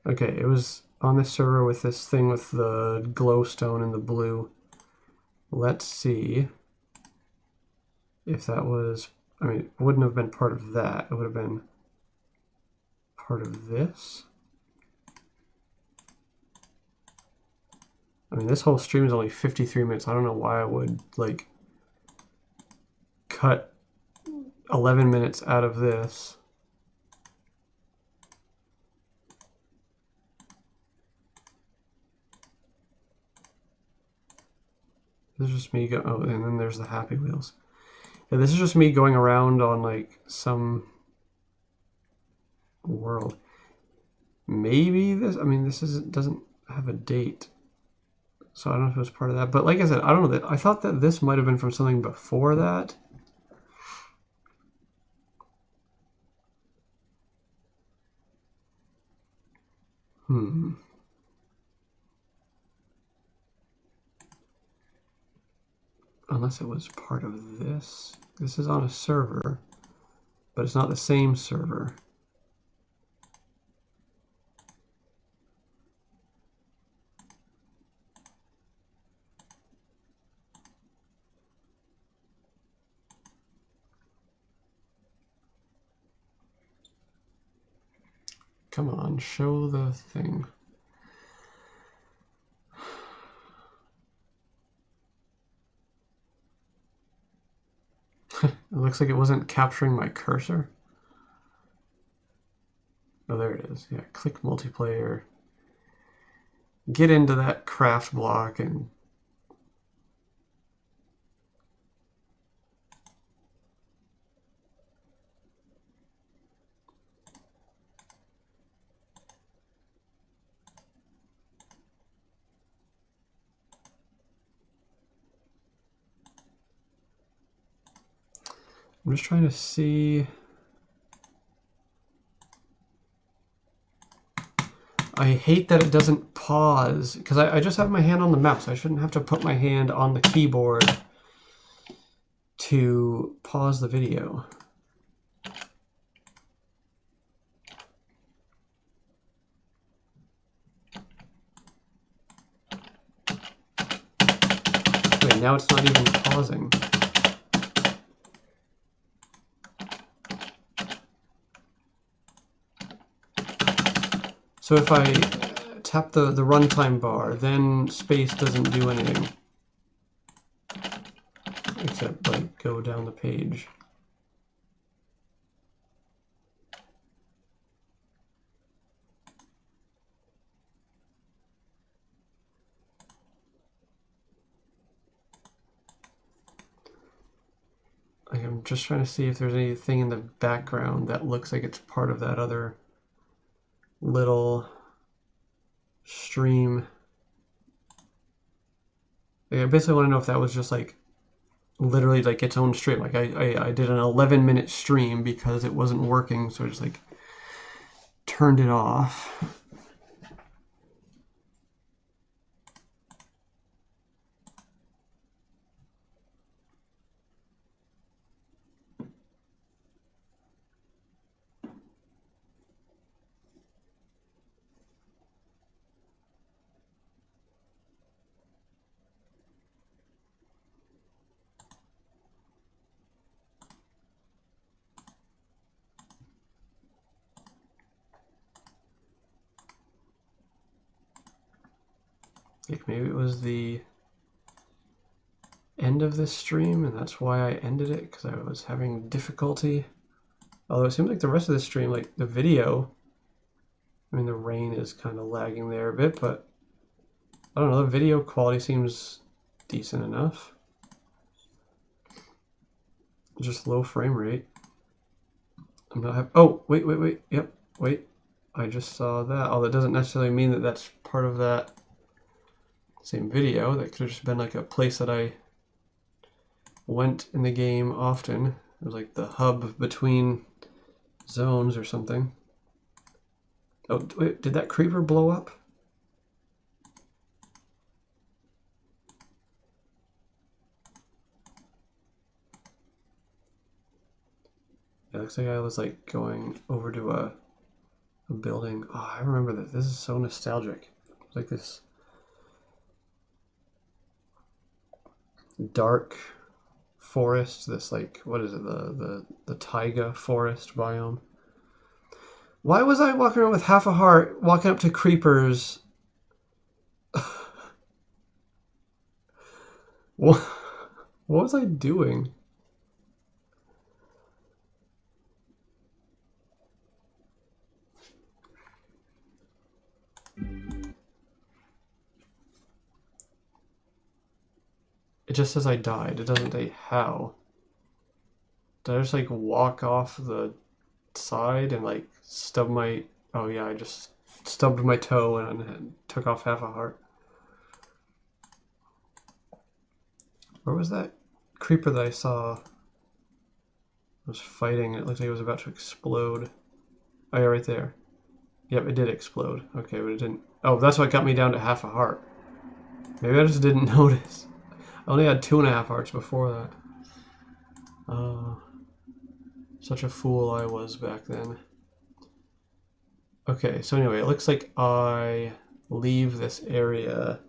Okay, it was on this server with this thing with the glowstone and the blue. Let's see if that was, I mean, it wouldn't have been part of that. It would have been part of this. I mean, this whole stream is only 53 minutes. I don't know why I would, like, cut 11 minutes out of this. This is just me go. Oh, and then there's the Happy Wheels. Yeah, this is just me going around on like some world. Maybe this. I mean, this doesn't have a date, so I don't know if it was part of that. But like I said, I don't know. I thought that this might have been from something before that. Unless it was part of this. This is on a server, but it's not the same server. Come on, show the thing. It looks like it wasn't capturing my cursor. Oh, there it is. Yeah, click multiplayer. Get into that craft block and I'm just trying to see. I hate that it doesn't pause because I just have my hand on the mouse. I shouldn't have to put my hand on the keyboard to pause the video. Wait, now it's not even pausing. So if I tap the runtime bar, then space doesn't do anything. Except like go down the page. Like I'm just trying to see if there's anything in the background that looks like it's part of that other little stream. Like, I basically want to know if that was just like literally like its own stream. Like I did an 11-minute stream because it wasn't working, so I just like turned it off. Like maybe it was the end of this stream and that's why I ended it, because I was having difficulty. Although it seems like the rest of the stream, like the video, I mean the rain is kind of lagging there a bit, but I don't know, the video quality seems decent enough. Just low frame rate. I'm not happy. Oh, wait. Yep, wait. I just saw that. Oh, that doesn't necessarily mean that that's part of that same video. That could have just been like a place that I went in the game often. It was like the hub between zones or something. Oh, wait, did that creeper blow up? It looks like I was like going over to a building. Oh, I remember this. This is so nostalgic. It's like this dark forest, this like, what is it, the taiga forest biome. Why was I walking around with half a heart, walking up to creepers? What was I doing? It just says I died. It doesn't say how. Did I just like walk off the side and like stub my... Oh yeah, I just stubbed my toe and took off half a heart. Where was that creeper that I saw? I was fighting. It looked like it was about to explode. Oh yeah, right there. Yep, it did explode. Okay, but it didn't... Oh, that's what got me down to half a heart. Maybe I just didn't notice. I only had 2.5 hearts before that. Such a fool I was back then. Okay, so anyway, it looks like I leave this area.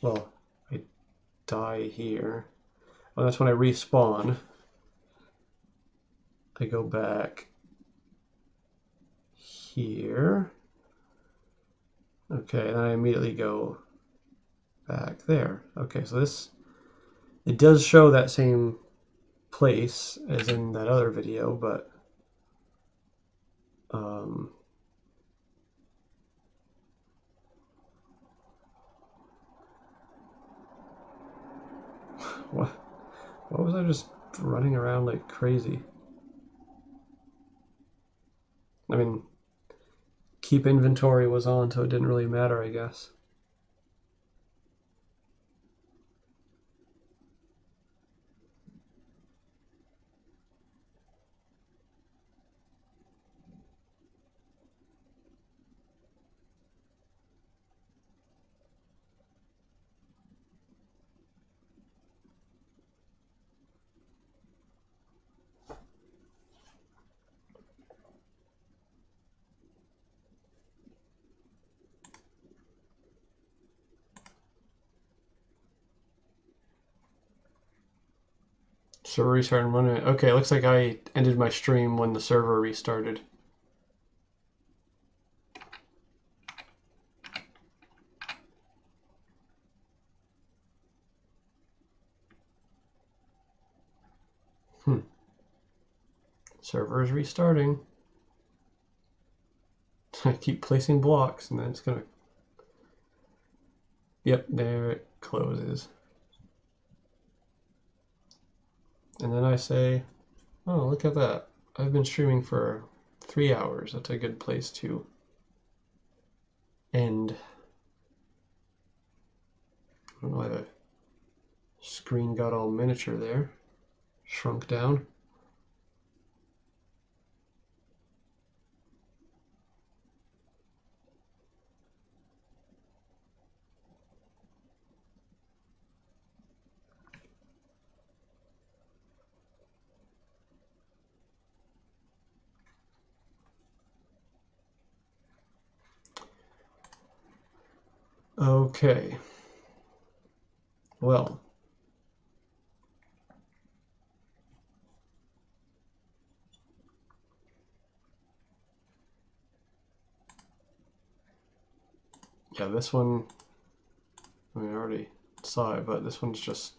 Well, I die here. Well, that's when I respawn. I go back here. Okay, and then I immediately go back there. Okay, so this, it does show that same place as in that other video, but what was I just running around like crazy? I mean, keep inventory was on, so it didn't really matter, I guess. Server restarted in 1 minute. Okay, it looks like I ended my stream when the server restarted. Server is restarting. I keep placing blocks and then it's gonna... Yep, there it closes. And then I say, oh, look at that. I've been streaming for 3 hours. That's a good place to end. I don't know why the screen got all miniature there. Shrunk down. Okay. Well. Yeah, this one, I mean, I already saw it, but this one's just...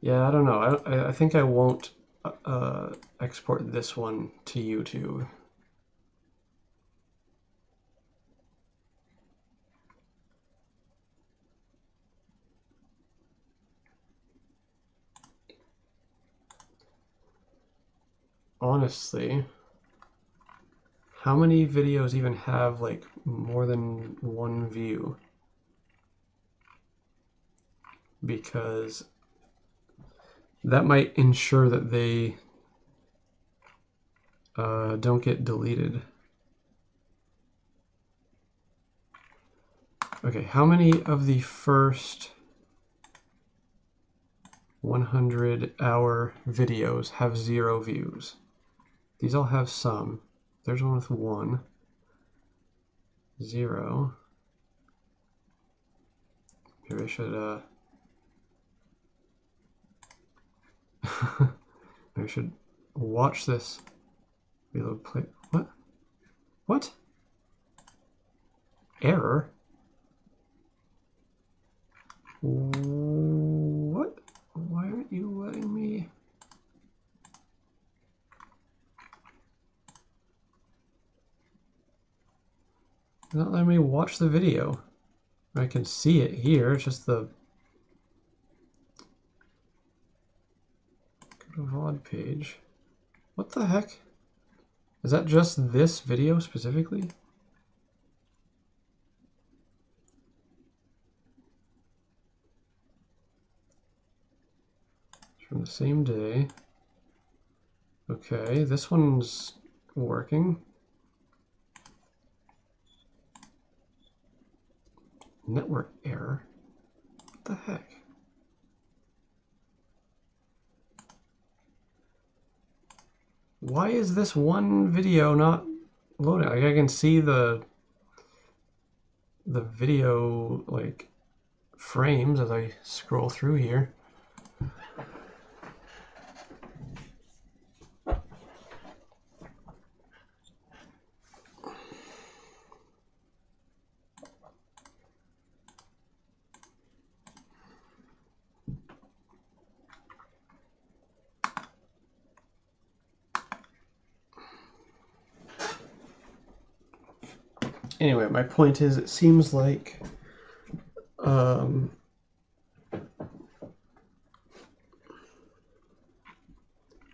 Yeah, I don't know. I think I won't export this one to YouTube. Honestly, how many videos even have like more than one view? Because that might ensure that they don't get deleted. Okay, how many of the first 100-hour videos have 0 views? These all have some. There's one with 1. 0. Maybe I should maybe I should watch this. Reload play. What? What? Error? What? Why aren't you letting me? You're not letting me watch the video. I can see it here, it's just the go to VOD page. What the heck? Is that just this video specifically? It's from the same day. Okay, this one's working. Network error? What the heck? Why is this one video not loading? Like I can see the video like frames as I scroll through here. Anyway, my point is, it seems like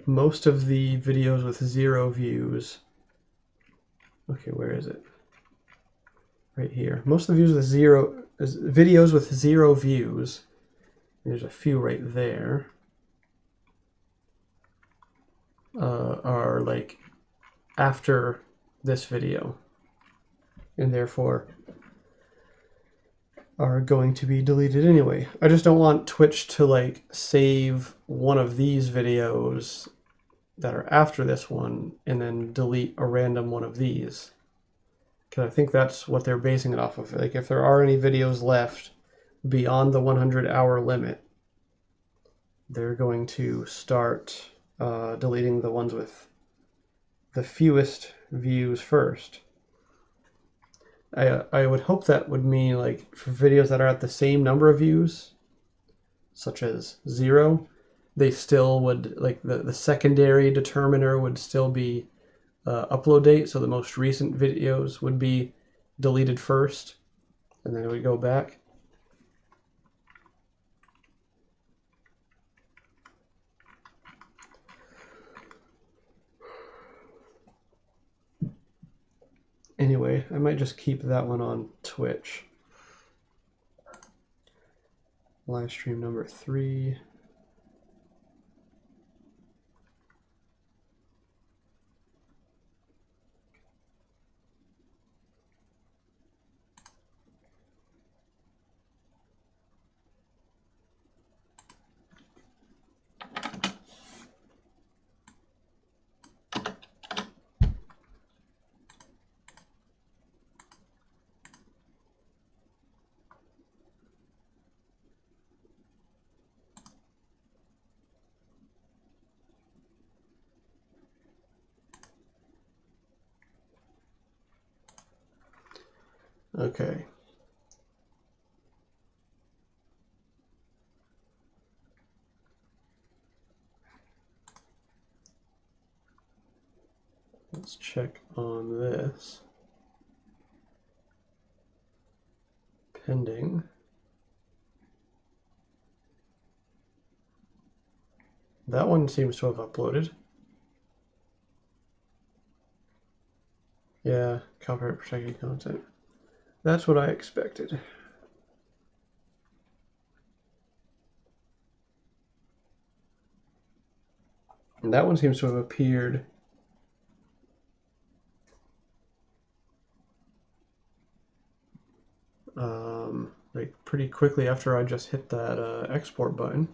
most of the videos with 0 views. Okay, where is it? Right here. Most of the videos with 0 views. There's a few right there. Are like after this video, and therefore are going to be deleted anyway. I just don't want Twitch to like save one of these videos that are after this one and then delete a random one of these, because I think that's what they're basing it off of. Like if there are any videos left beyond the 100-hour limit, they're going to start deleting the ones with the fewest views first. I would hope that would mean like for videos that are at the same number of views, such as 0, they still would, like the secondary determiner would still be upload date, so the most recent videos would be deleted first, and then it would go back. Anyway, I might just keep that one on Twitch. Live stream number 3. Okay. Let's check on this. Pending. That one seems to have uploaded. Yeah, copyright protected content. That's what I expected. And that one seems to have appeared like pretty quickly after I just hit that export button.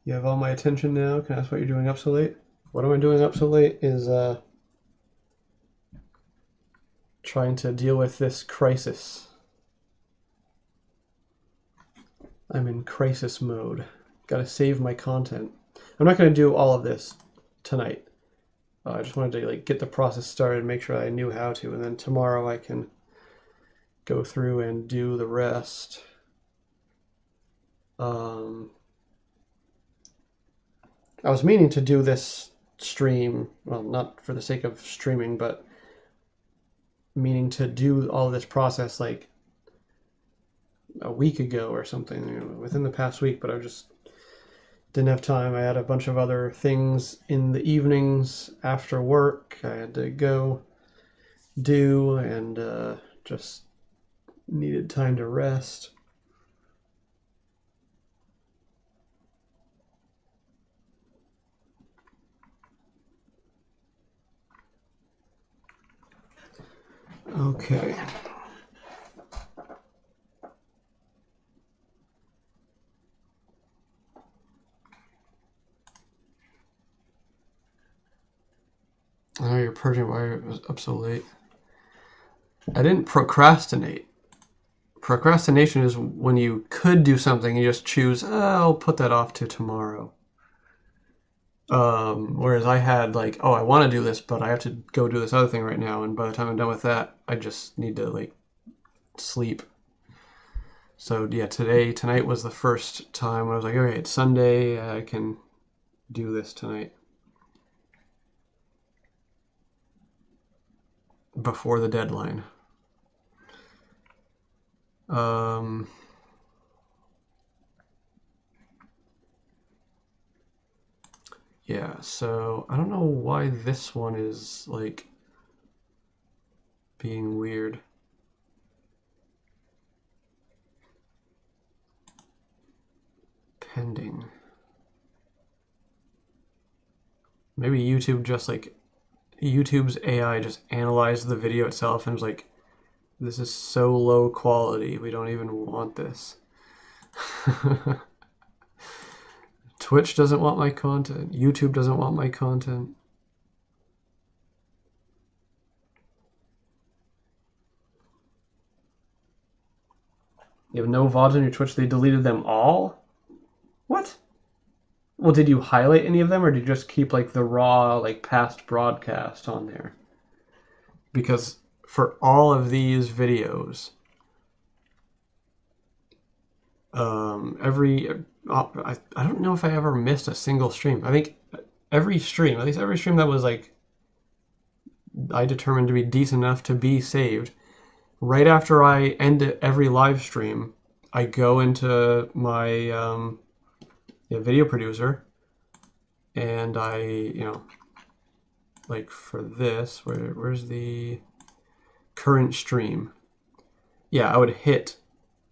You have all my attention now. Can I ask what you're doing up so late? What am I doing up so late is trying to deal with this crisis. I'm in crisis mode. Gotta save my content. I'm not gonna do all of this tonight. I just wanted to like get the process started, make sure I knew how to, and then tomorrow I can go through and do the rest. I was meaning to do this stream, well, not for the sake of streaming, but meaning to do all this process like a week ago or something, you know, within the past week, but I just didn't have time. I had a bunch of other things in the evenings after work I had to go do, and just needed time to rest. Okay. Oh, you're purging why it was up so late. I didn't procrastinate. Procrastination is when you could do something and you just choose, I'll put that off to tomorrow. Whereas I had like, oh, I want to do this, but I have to go do this other thing right now, and by the time I'm done with that, I just need to like sleep. So yeah, tonight was the first time when I was like, okay, it's Sunday, I can do this tonight. Before the deadline. Yeah, so I don't know why this one is like being weird. Pending. Maybe YouTube just like, YouTube's AI just analyzed the video itself and was like, this is so low quality, we don't even want this. Twitch doesn't want my content. YouTube doesn't want my content. You have no VODs on your Twitch? They deleted them all? What? Well, did you highlight any of them, or did you just keep like the raw, like past broadcast on there? Because for all of these videos, I don't know if I ever missed a single stream. I think every stream, at least every stream that was like I determined to be decent enough to be saved, right after I end every live stream, I go into my video producer and I, like for this, where's the current stream? Yeah, I would hit,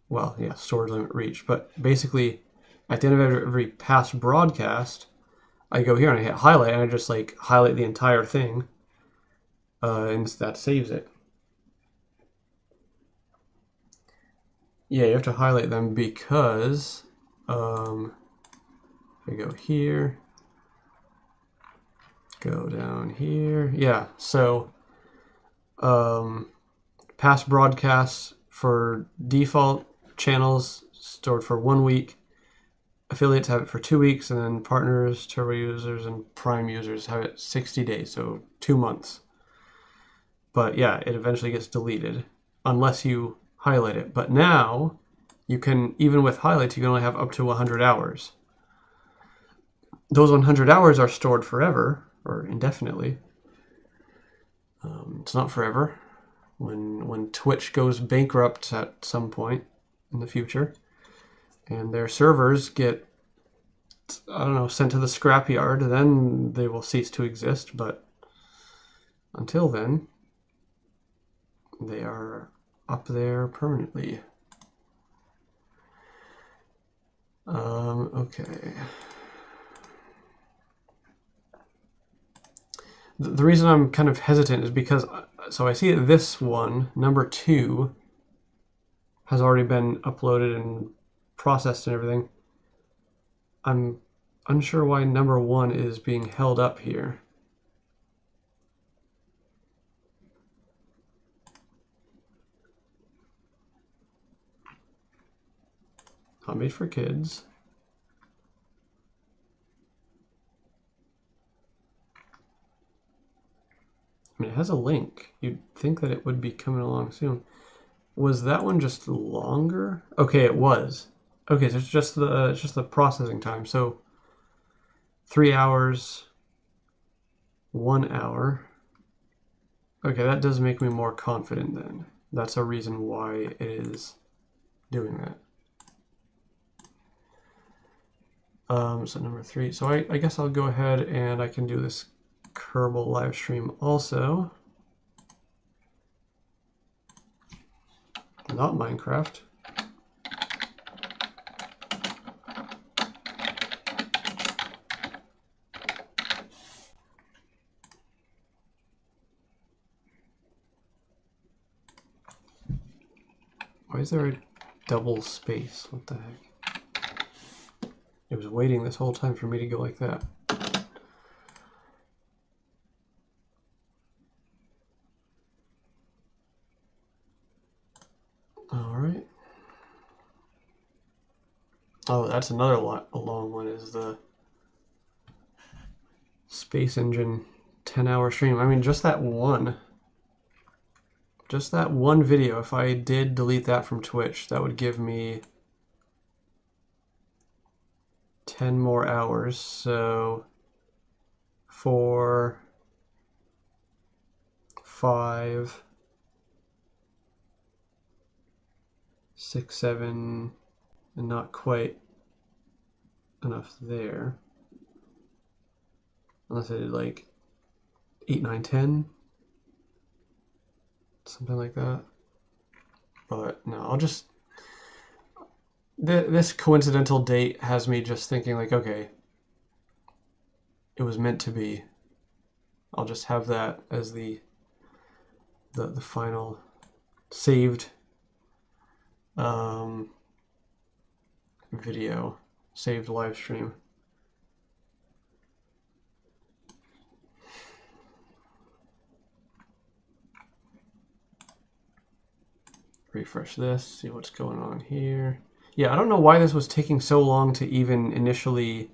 well, yeah, storage limit reached, but basically at the end of every past broadcast, I go here and I hit highlight and I just like highlight the entire thing, and that saves it. Yeah, you have to highlight them because if I go here, go down here, yeah, so past broadcasts for default channels stored for 1 week, affiliates have it for 2 weeks, and then partners, turbo users, and prime users have it 60 days, so 2 months. But yeah, it eventually gets deleted unless you highlight it. But now you can, even with highlights, you can only have up to 100 hours. Those 100 hours are stored forever or indefinitely. It's not forever. When Twitch goes bankrupt at some point in the future and their servers get, I don't know, sent to the scrapyard, then they will cease to exist. But until then, they are up there permanently. Okay. The reason I'm kind of hesitant is because, so I see that this one, number 2, has already been uploaded and processed and everything. I'm unsure why number 1 is being held up here. Not made for kids. I mean, it has a link. You'd think that it would be coming along soon. Was that one just longer? Okay, it was. Okay, so it's just the processing time. So 3 hours, 1 hour. Okay, that does make me more confident then. That's a reason why it is doing that. So number 3. So I guess I'll go ahead and I can do this Kerbal live stream also. Not Minecraft. Why is there a double space? What the heck? It was waiting this whole time for me to go like that. All right. Oh, that's another long one, is the Space Engine 10-hour stream. I mean, just that one video, if I did delete that from Twitch, that would give me 10 more hours. So 4, 5, 6, 7, and not quite enough there. Unless I did like 8, 9, 10. Something like that. But no, I'll just... This coincidental date has me just thinking like, okay, it was meant to be. I'll just have that as the final saved video, saved live stream. Refresh this, see what's going on here. Yeah, I don't know why this was taking so long to even initially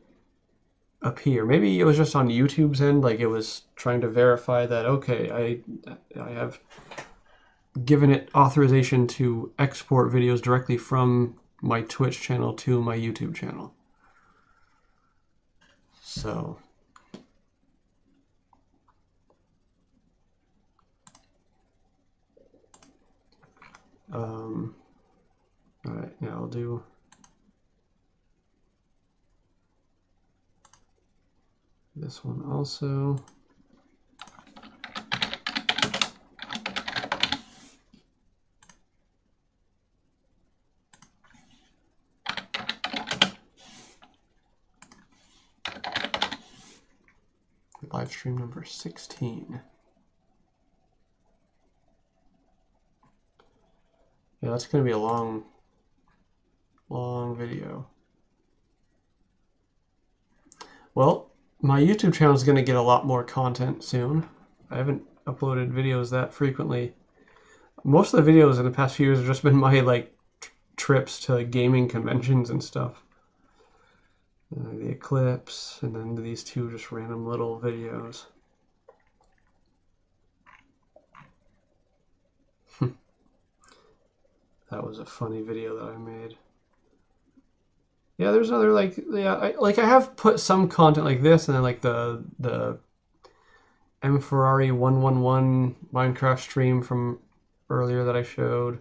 appear. Maybe it was just on YouTube's end, like it was trying to verify that, okay, I have given it authorization to export videos directly from my Twitch channel to my YouTube channel. So all right, now I'll do this one also. live stream number 16. Yeah, that's going to be a long video. Well, my YouTube channel is going to get a lot more content soon. I haven't uploaded videos that frequently. Most of the videos in the past few years have just been my like trips to gaming conventions and stuff. The eclipse, and then these two just random little videos. That was a funny video that I made. Yeah, there's other like, yeah, I have put some content like this, and then like the M Ferrari 111 Minecraft stream from earlier that I showed.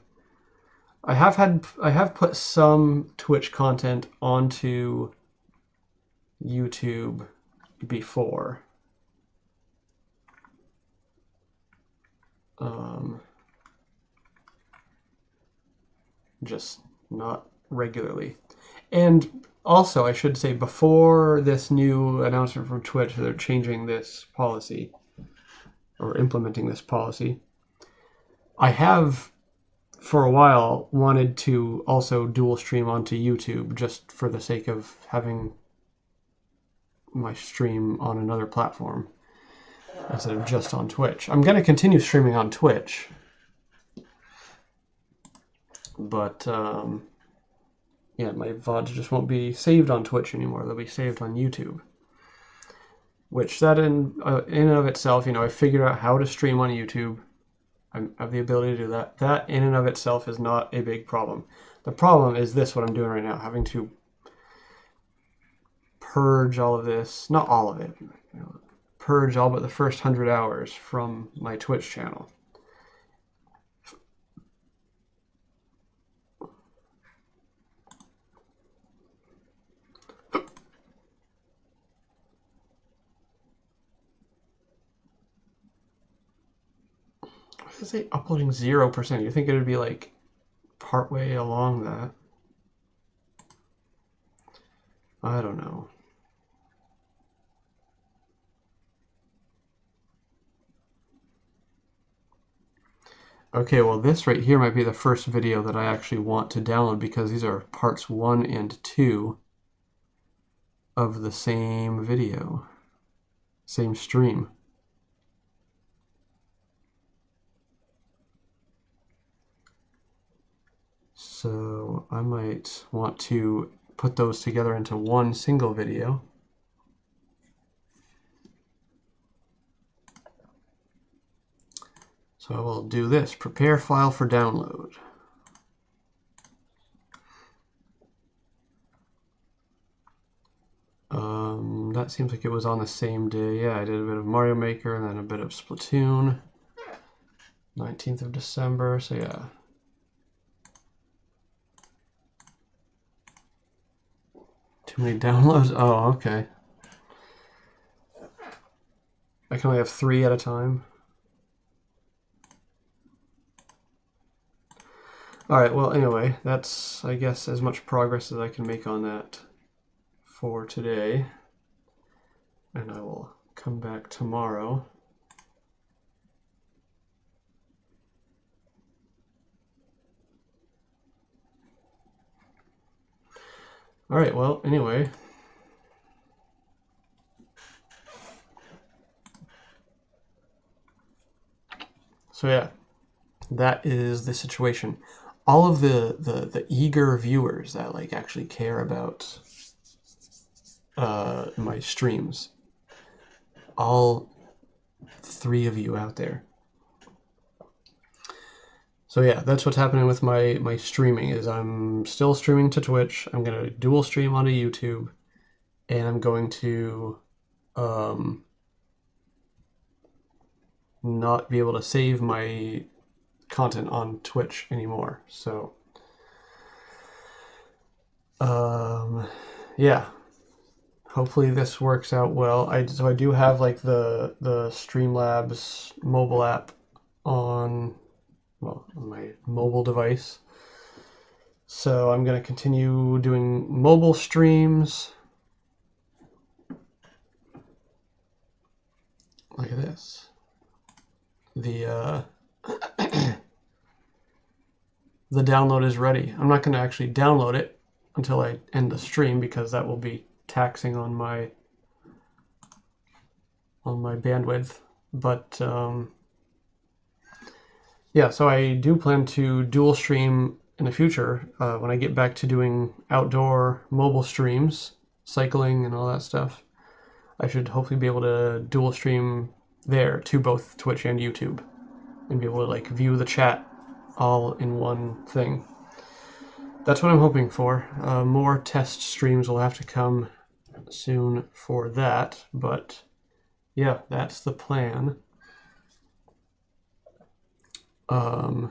I have put some Twitch content onto YouTube before. Just not regularly. And also, I should say, before this new announcement from Twitch, they're changing this policy or implementing this policy. I have, for a while, wanted to also dual stream onto YouTube just for the sake of having my stream on another platform instead of just on Twitch. I'm going to continue streaming on Twitch, but yeah, my VODs just won't be saved on Twitch anymore. They'll be saved on YouTube. Which that in and of itself, you know, I figured out how to stream on YouTube. I have the ability to do that. That in and of itself is not a big problem. The problem is this, what I'm doing right now, having to purge all of this, not all of it, you know, purge all but the first 100 hours from my Twitch channel. What does it say uploading 0%? You think it would be like partway along that? I don't know. Okay, well this right here might be the first video that I actually want to download because these are parts 1 and 2 of the same video, same stream. So I might want to put those together into one single video. So I will do this, prepare file for download. That seems like it was on the same day. Yeah, I did a bit of Mario Maker and then a bit of Splatoon. 19th of December, so yeah. Too many downloads? Oh, okay. I can only have 3 at a time. Alright, well, anyway, that's, I guess, as much progress as I can make on that for today. And I will come back tomorrow. Alright, well, anyway. So yeah, that is the situation. All of the eager viewers that like actually care about my streams, all 3 of you out there. So yeah, that's what's happening with my streaming, is I'm still streaming to Twitch. I'm going to dual stream onto YouTube, and I'm going to not be able to save my content on Twitch anymore. So yeah, hopefully this works out well. So I do have like the Streamlabs mobile app on, well, on my mobile device. So I'm going to continue doing mobile streams. Yes. The the download is ready. I'm not going to actually download it until I end the stream because that will be taxing on my bandwidth. But yeah, so I do plan to dual stream in the future when I get back to doing outdoor mobile streams, cycling and all that stuff. I should hopefully be able to dual stream there to both Twitch and YouTube and be able to like view the chat all in one thing. That's what I'm hoping for. More test streams will have to come soon for that, but yeah, that's the plan. I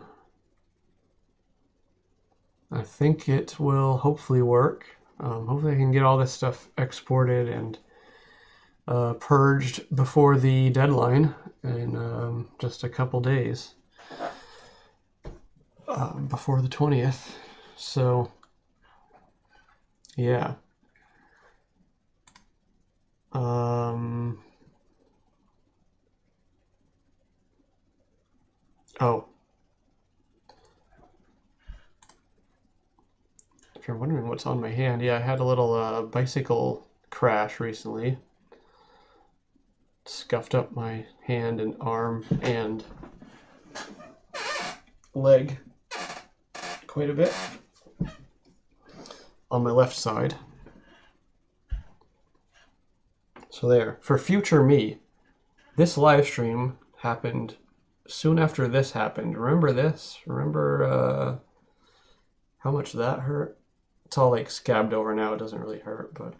think it will hopefully work. Hopefully I can get all this stuff exported and purged before the deadline in just a couple days, before the 20th. So yeah. Oh, if you're wondering what's on my hand, yeah, I had a little bicycle crash recently. Scuffed up my hand and arm and leg quite a bit on my left side. So there. For future me, this live stream happened soon after this happened. Remember this? Remember how much that hurt? It's all like scabbed over now. It doesn't really hurt, but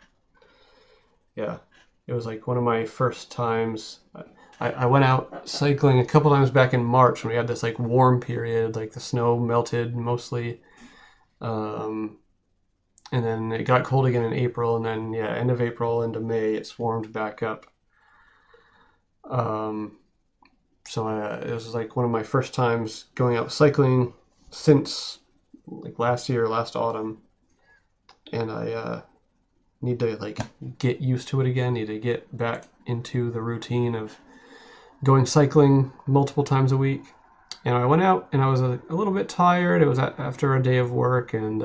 yeah. It was like one of my first times. I went out cycling a couple times back in March when we had this like warm period, like the snow melted mostly. And then it got cold again in April, and then yeah, end of April into May, it's warmed back up. So it was like one of my first times going out cycling since like last autumn, and I need to like get used to it again. Need to get back into the routine of going cycling multiple times a week. And I went out and I was a little bit tired. It was after a day of work, and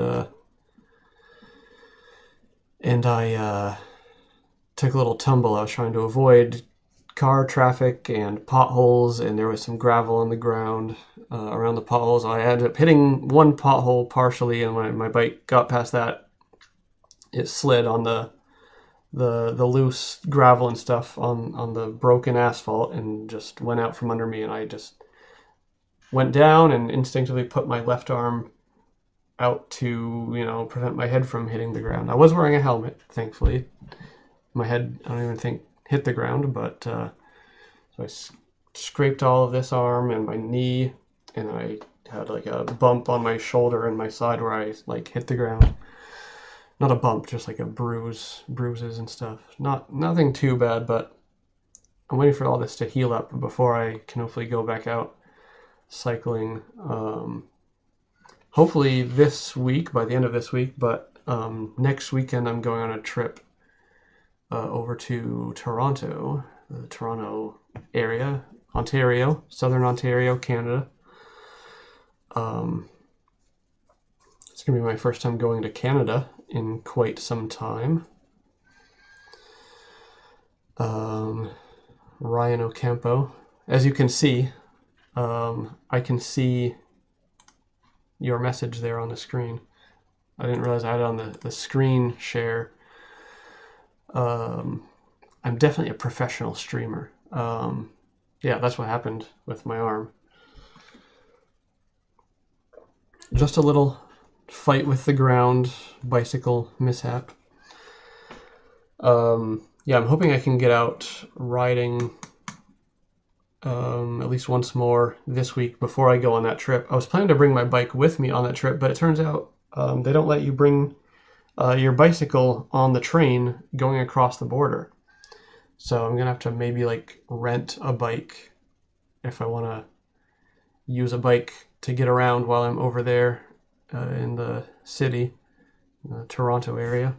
I took a little tumble. I was trying to avoid car traffic and potholes, and there was some gravel on the ground around the potholes. I ended up hitting one pothole partially, and when my bike got past that, it slid on the loose gravel and stuff on the broken asphalt and just went out from under me, and I just went down and instinctively put my left arm out to, prevent my head from hitting the ground. I was wearing a helmet, thankfully. My head, I don't even think, hit the ground, but so I scraped all of this arm and my knee, and I had like a bump on my shoulder and my side where I like hit the ground. Not a bump, just like a bruises and stuff. Nothing too bad, but I'm waiting for all this to heal up before I can hopefully go back out cycling. Hopefully this week, by the end of this week, but next weekend I'm going on a trip over to Toronto, the Toronto area, Ontario, Southern Ontario, Canada. It's going to be my first time going to Canada in quite some time. Ryan Ocampo. As you can see, I can see your message there on the screen. I didn't realize I had it on the screen share. I'm definitely a professional streamer. Yeah, that's what happened with my arm. Just a little fight with the ground, bicycle mishap. Yeah, I'm hoping I can get out riding at least once more this week before I go on that trip. I was planning to bring my bike with me on that trip, but it turns out they don't let you bring your bicycle on the train going across the border. So I'm gonna have to maybe like rent a bike if I want to use a bike to get around while I'm over there in the city, the Toronto area.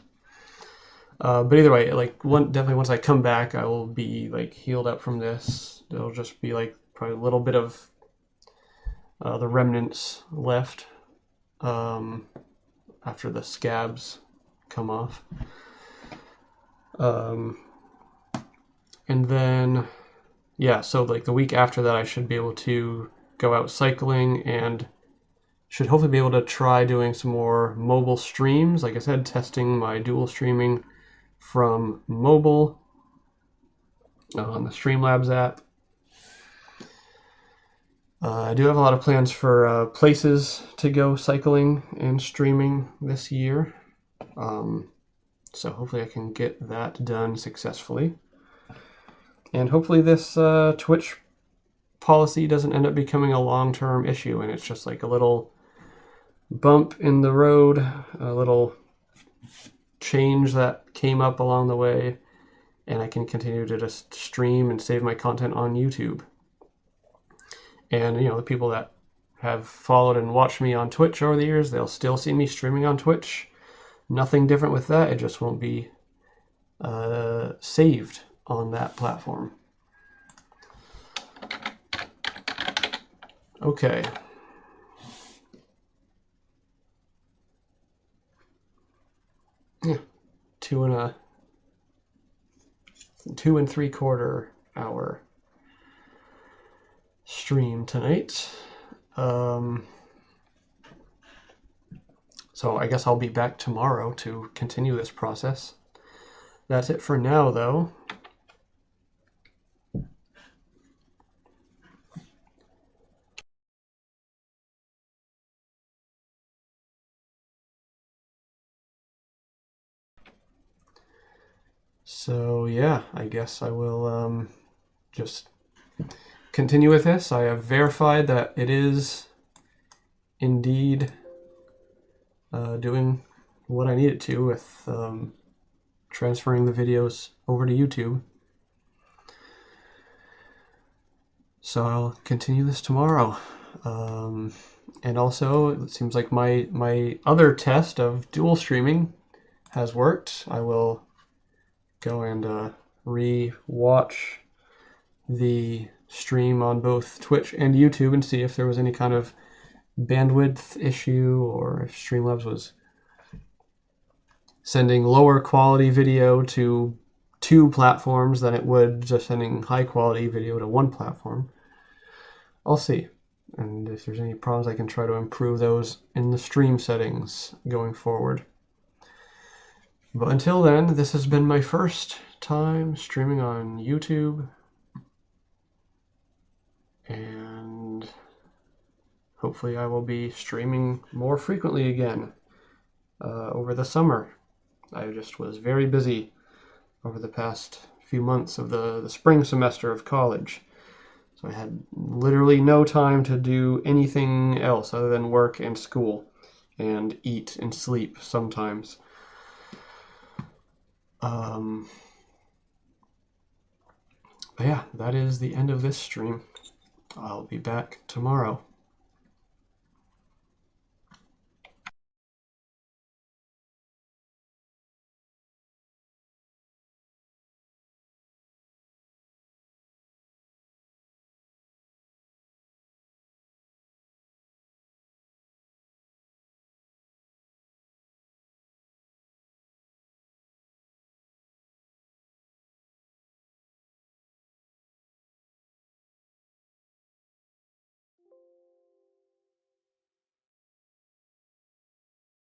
But either way, like definitely once I come back, I will be like healed up from this. It'll just be like probably a little bit of the remnants left after the scabs come off. And then, yeah, so like the week after that, I should be able to go out cycling and should hopefully be able to try doing some more mobile streams. Like I said, testing my dual streaming from mobile on the Streamlabs app. I do have a lot of plans for places to go cycling and streaming this year. So hopefully I can get that done successfully. And hopefully this Twitch policy doesn't end up becoming a long-term issue and it's just like a little bump in the road, a little change that came up along the way, and I can continue to just stream and save my content on YouTube. And, you know, the people that have followed and watched me on Twitch over the years, they'll still see me streaming on Twitch. Nothing different with that. It just won't be saved on that platform. Okay. Yeah, 2 3/4 hour stream tonight. So I guess I'll be back tomorrow to continue this process. That's it for now, though. So yeah, I guess I will just continue with this. I have verified that it is indeed doing what I need it to with transferring the videos over to YouTube. So I'll continue this tomorrow. And also, it seems like my other test of dual streaming has worked. I will go and re-watch the stream on both Twitch and YouTube and see if there was any kind of bandwidth issue or if Streamlabs was sending lower quality video to 2 platforms than it would just sending high quality video to 1 platform. I'll see. And if there's any problems, I can try to improve those in the stream settings going forward. But until then, this has been my first time streaming on YouTube. And hopefully I will be streaming more frequently again over the summer. I just was very busy over the past few months of the spring semester of college. So I had literally no time to do anything else other than work and school and eat and sleep sometimes. But yeah, that is the end of this stream. I'll be back tomorrow.